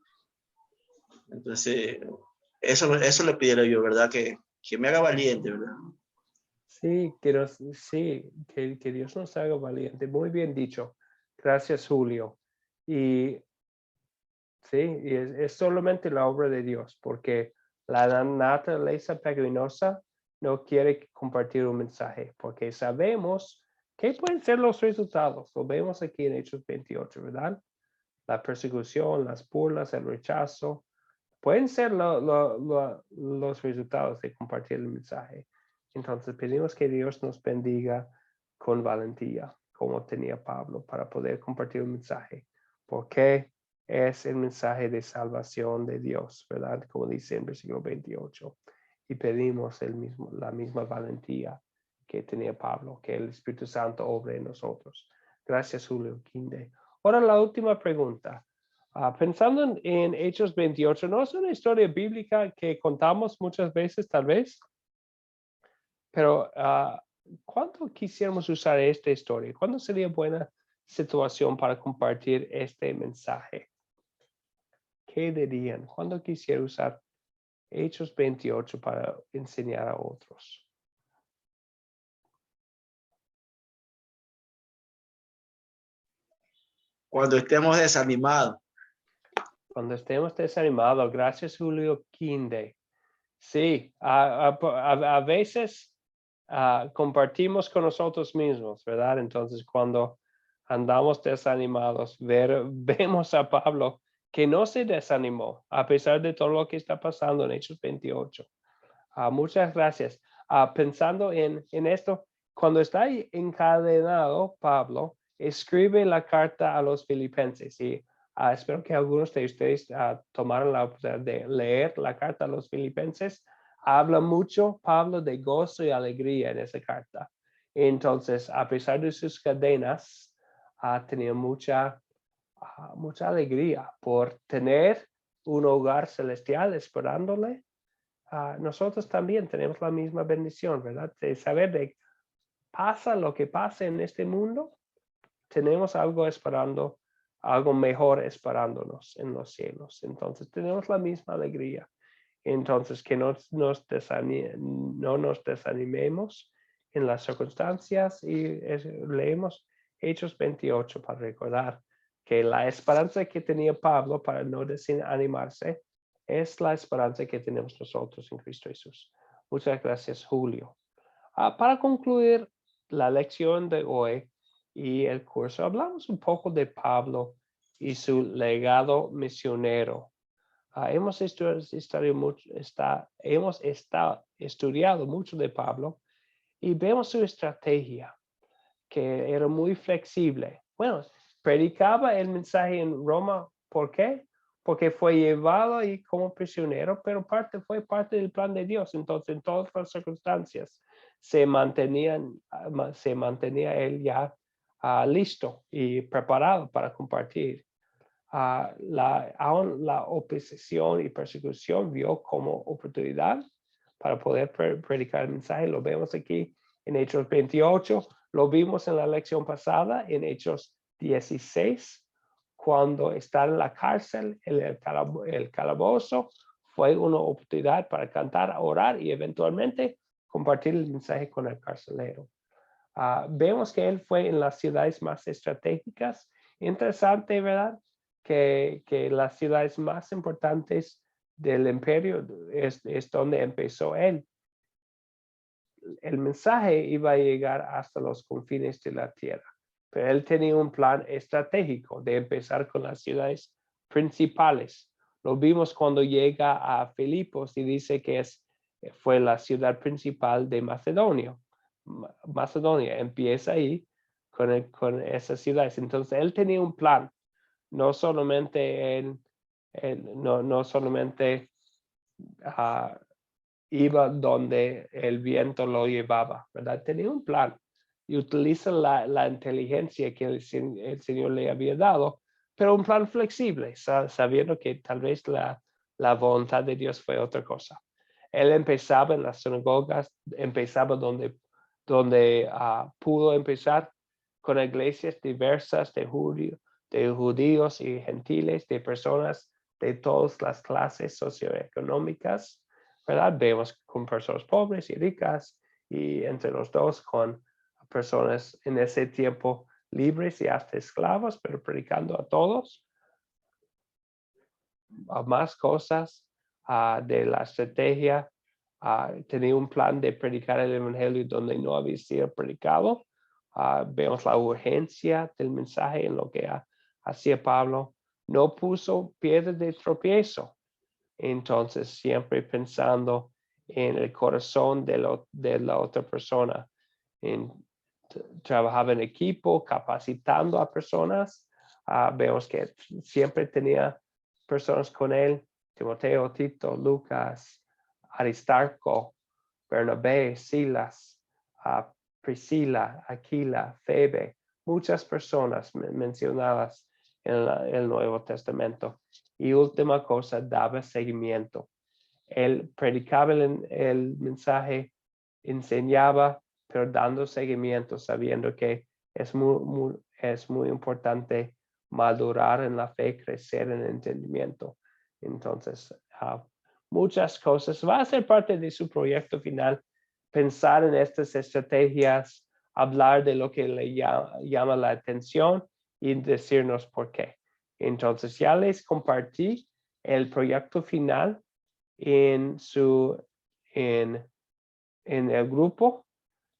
Entonces, eso le pidiera yo, ¿verdad? Que me haga valiente, ¿verdad? Sí, que Dios nos haga valiente. Muy bien dicho. Gracias, Julio. Y sí, y es solamente la obra de Dios, porque la naturaleza pecaminosa no quiere compartir un mensaje, porque sabemos qué pueden ser los resultados. Lo vemos aquí en Hechos 28, ¿verdad? La persecución, las burlas, el rechazo, pueden ser los resultados de compartir el mensaje. Entonces pedimos que Dios nos bendiga con valentía, como tenía Pablo, para poder compartir el mensaje, porque es el mensaje de salvación de Dios, ¿verdad? Como dice en versículo 28. Y pedimos la misma valentía que tenía Pablo, que el Espíritu Santo obre en nosotros. Gracias, Julio Quinde. Ahora la última pregunta. Pensando en Hechos 28, no es una historia bíblica que contamos muchas veces, tal vez, pero ¿cuándo quisiéramos usar esta historia? ¿Cuándo sería buena situación para compartir este mensaje? ¿Qué dirían? ¿Cuándo quisiera usar Hechos 28 para enseñar a otros? Cuando estemos desanimados. Cuando estemos desanimados. Gracias, Julio Quinde. Sí, a veces compartimos con nosotros mismos, ¿verdad? Entonces, cuando andamos desanimados, vemos a Pablo que no se desanimó a pesar de todo lo que está pasando en Hechos 28. Muchas gracias. Pensando en esto, cuando está encadenado, Pablo escribe la carta a los filipenses y espero que algunos de ustedes tomaron la oportunidad de leer la carta a los filipenses. Habla mucho Pablo de gozo y alegría en esa carta. Entonces, a pesar de sus cadenas, tenía mucha alegría por tener un hogar celestial esperándole. Nosotros también tenemos la misma bendición, ¿verdad? De saber de pasa lo que pase en este mundo, tenemos algo esperando, algo mejor esperándonos en los cielos. Entonces tenemos la misma alegría. Entonces que no nos desanimemos en las circunstancias y leemos Hechos 28 para recordar que la esperanza que tenía Pablo para no desanimarse es la esperanza que tenemos nosotros en Cristo Jesús. Muchas gracias, Julio. Para concluir la lección de hoy y el curso, hablamos un poco de Pablo y su legado misionero. Hemos estudiado mucho de Pablo y vemos su estrategia, que era muy flexible. Bueno, predicaba el mensaje en Roma. ¿Por qué? Porque fue llevado ahí como prisionero, pero fue parte del plan de Dios. Entonces, en todas las circunstancias, se mantenía él ya listo y preparado para compartir. Aún la oposición y persecución vio como oportunidad para poder predicar el mensaje. Lo vemos aquí en Hechos 28, lo vimos en la lección pasada en Hechos 16, cuando está en la cárcel, el calabozo, fue una oportunidad para cantar, orar y eventualmente compartir el mensaje con el carcelero. Vemos que él fue en las ciudades más estratégicas. Interesante, ¿verdad? Que las ciudades más importantes del imperio es donde empezó él. El mensaje iba a llegar hasta los confines de la tierra, pero él tenía un plan estratégico de empezar con las ciudades principales. Lo vimos cuando llega a Filipos y dice que fue la ciudad principal de Macedonia. Macedonia empieza ahí con esas ciudades. Entonces él tenía un plan, no solamente iba donde el viento lo llevaba, ¿verdad? Tenía un plan y utiliza la inteligencia que el Señor le había dado, pero un plan flexible, sabiendo que tal vez la voluntad de Dios fue otra cosa. Él empezaba en las sinagogas, empezaba donde pudo empezar, con iglesias diversas de judíos y gentiles, de personas de todas las clases socioeconómicas, ¿verdad? Vemos con personas pobres y ricas, y entre los dos con personas en ese tiempo libres y hasta esclavos, pero predicando a todos. A más cosas de la estrategia. Tenía un plan de predicar el evangelio donde no había sido predicado. Vemos la urgencia del mensaje en lo que hacía Pablo. No puso piedra de tropiezo. Entonces, siempre pensando en el corazón de la otra persona. Trabajaba en equipo, capacitando a personas. Vemos que siempre tenía personas con él: Timoteo, Tito, Lucas, Aristarco, Bernabé, Silas, Priscila, Aquila, Febe, muchas personas mencionadas en el Nuevo Testamento. Y última cosa, daba seguimiento. Él predicaba el mensaje, enseñaba, pero dando seguimiento, sabiendo que es muy importante madurar en la fe, crecer en el entendimiento. Entonces, muchas cosas. Va a ser parte de su proyecto final, pensar en estas estrategias, hablar de lo que le llama la atención y decirnos por qué. Entonces, ya les compartí el proyecto final en el grupo.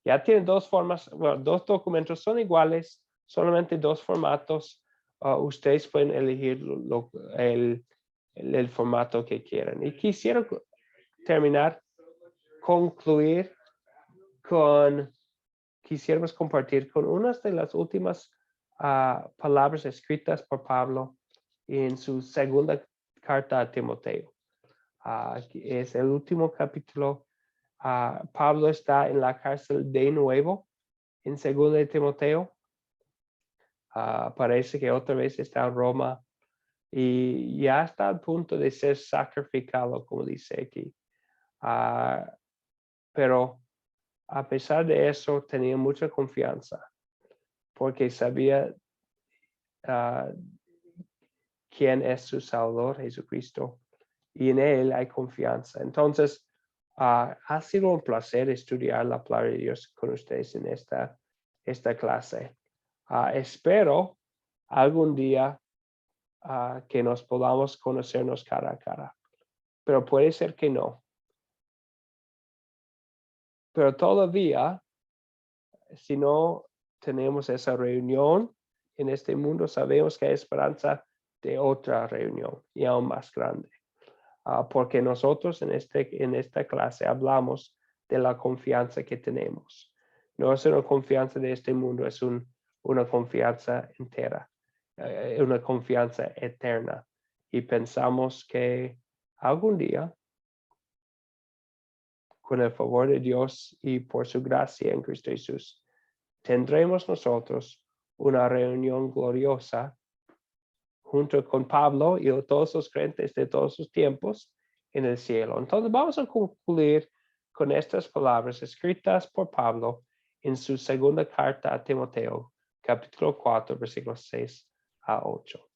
Ya tienen dos formas, bueno, dos documentos son iguales, solamente dos formatos. Ustedes pueden elegir el formato que quieran. Y quisiera concluir quisiéramos compartir con unas de las últimas palabras escritas por Pablo en su segunda carta a Timoteo. Es el último capítulo. Pablo está en la cárcel de nuevo en 2 de Timoteo. Parece que otra vez está en Roma y ya está a punto de ser sacrificado, como dice aquí. Pero a pesar de eso, tenía mucha confianza porque sabía quién es su Salvador, Jesucristo, y en él hay confianza. Entonces, ha sido un placer estudiar la palabra de Dios con ustedes en esta clase. Espero algún día que nos podamos conocernos cara a cara, pero puede ser que no. Pero todavía, si no tenemos esa reunión en este mundo, sabemos que hay esperanza de otra reunión y aún más grande. Porque nosotros en esta clase hablamos de la confianza que tenemos. No es una confianza de este mundo, es una confianza entera, una confianza eterna. Y pensamos que algún día, con el favor de Dios y por su gracia en Cristo Jesús, tendremos nosotros una reunión gloriosa junto con Pablo y todos los creyentes de todos sus tiempos en el cielo. Entonces vamos a concluir con estas palabras escritas por Pablo en su segunda carta a Timoteo, capítulo 4, versículos 6 a 8.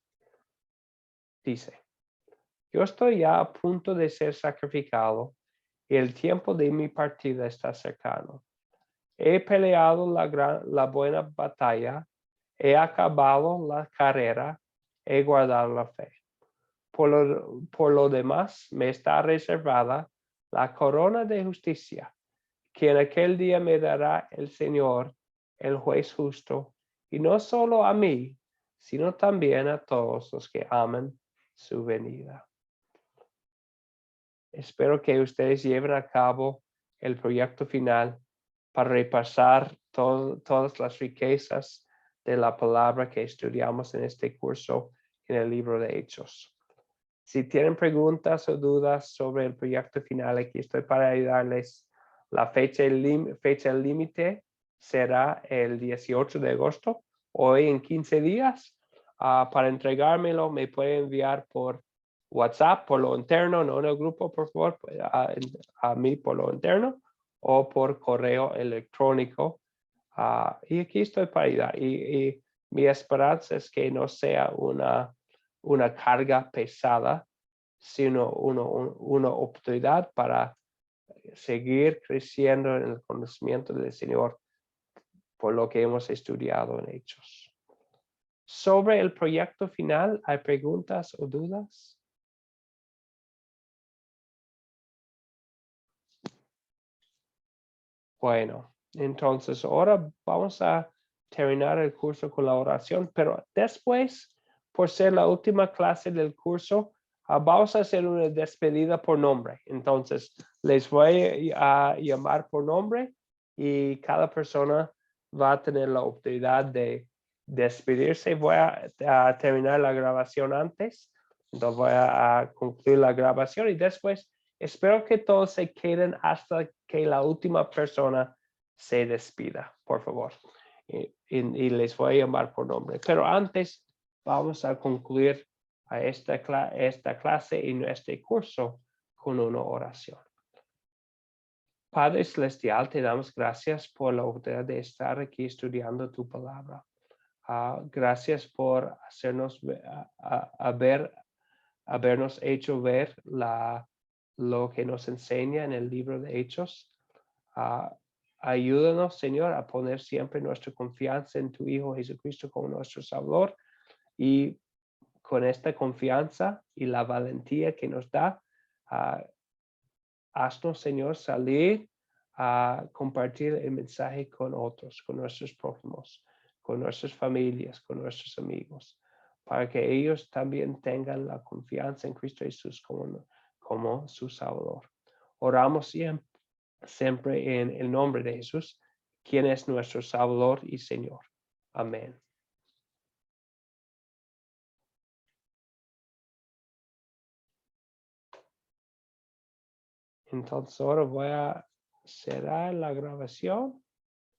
Dice: yo estoy ya a punto de ser sacrificado y el tiempo de mi partida está cercano. He peleado la buena batalla, he acabado la carrera, he guardado la fe. Por lo demás, me está reservada la corona de justicia, que en aquel día me dará el Señor, el juez justo, y no solo a mí, sino también a todos los que aman su venida. Espero que ustedes lleven a cabo el proyecto final para repasar todas las riquezas de la palabra que estudiamos en este curso en el libro de Hechos. Si tienen preguntas o dudas sobre el proyecto final, aquí estoy para ayudarles. La fecha límite será el 18 de agosto, hoy en 15 días. Para entregármelo me pueden enviar por WhatsApp, por lo interno, no en el grupo, por favor, a mí por lo interno, o por correo electrónico. Y aquí estoy para ayudar. Y mi esperanza es que no sea una carga pesada, sino una oportunidad para seguir creciendo en el conocimiento del Señor por lo que hemos estudiado en Hechos. Sobre el proyecto final, ¿hay preguntas o dudas? Bueno, entonces ahora vamos a terminar el curso con la oración, pero después, por ser la última clase del curso, vamos a hacer una despedida por nombre. Entonces, les voy a llamar por nombre y cada persona va a tener la oportunidad de despedirse. Voy a terminar la grabación antes, entonces voy a concluir la grabación y después espero que todos se queden hasta que la última persona se despida, por favor. Y les voy a llamar por nombre. Pero antes vamos a concluir esta clase y este curso con una oración. Padre Celestial, te damos gracias por la oportunidad de estar aquí estudiando tu palabra. Gracias por hacernos habernos hecho ver lo que nos enseña en el libro de Hechos. Ayúdanos, Señor, a poner siempre nuestra confianza en tu Hijo Jesucristo como nuestro Salvador, y con esta confianza y la valentía que nos da, haznos, Señor, salir a compartir el mensaje con otros, con nuestros prójimos, con nuestras familias, con nuestros amigos, para que ellos también tengan la confianza en Cristo Jesús como su Salvador. Oramos siempre en el nombre de Jesús, quien es nuestro Salvador y Señor. Amén. Entonces ahora voy a cerrar la grabación.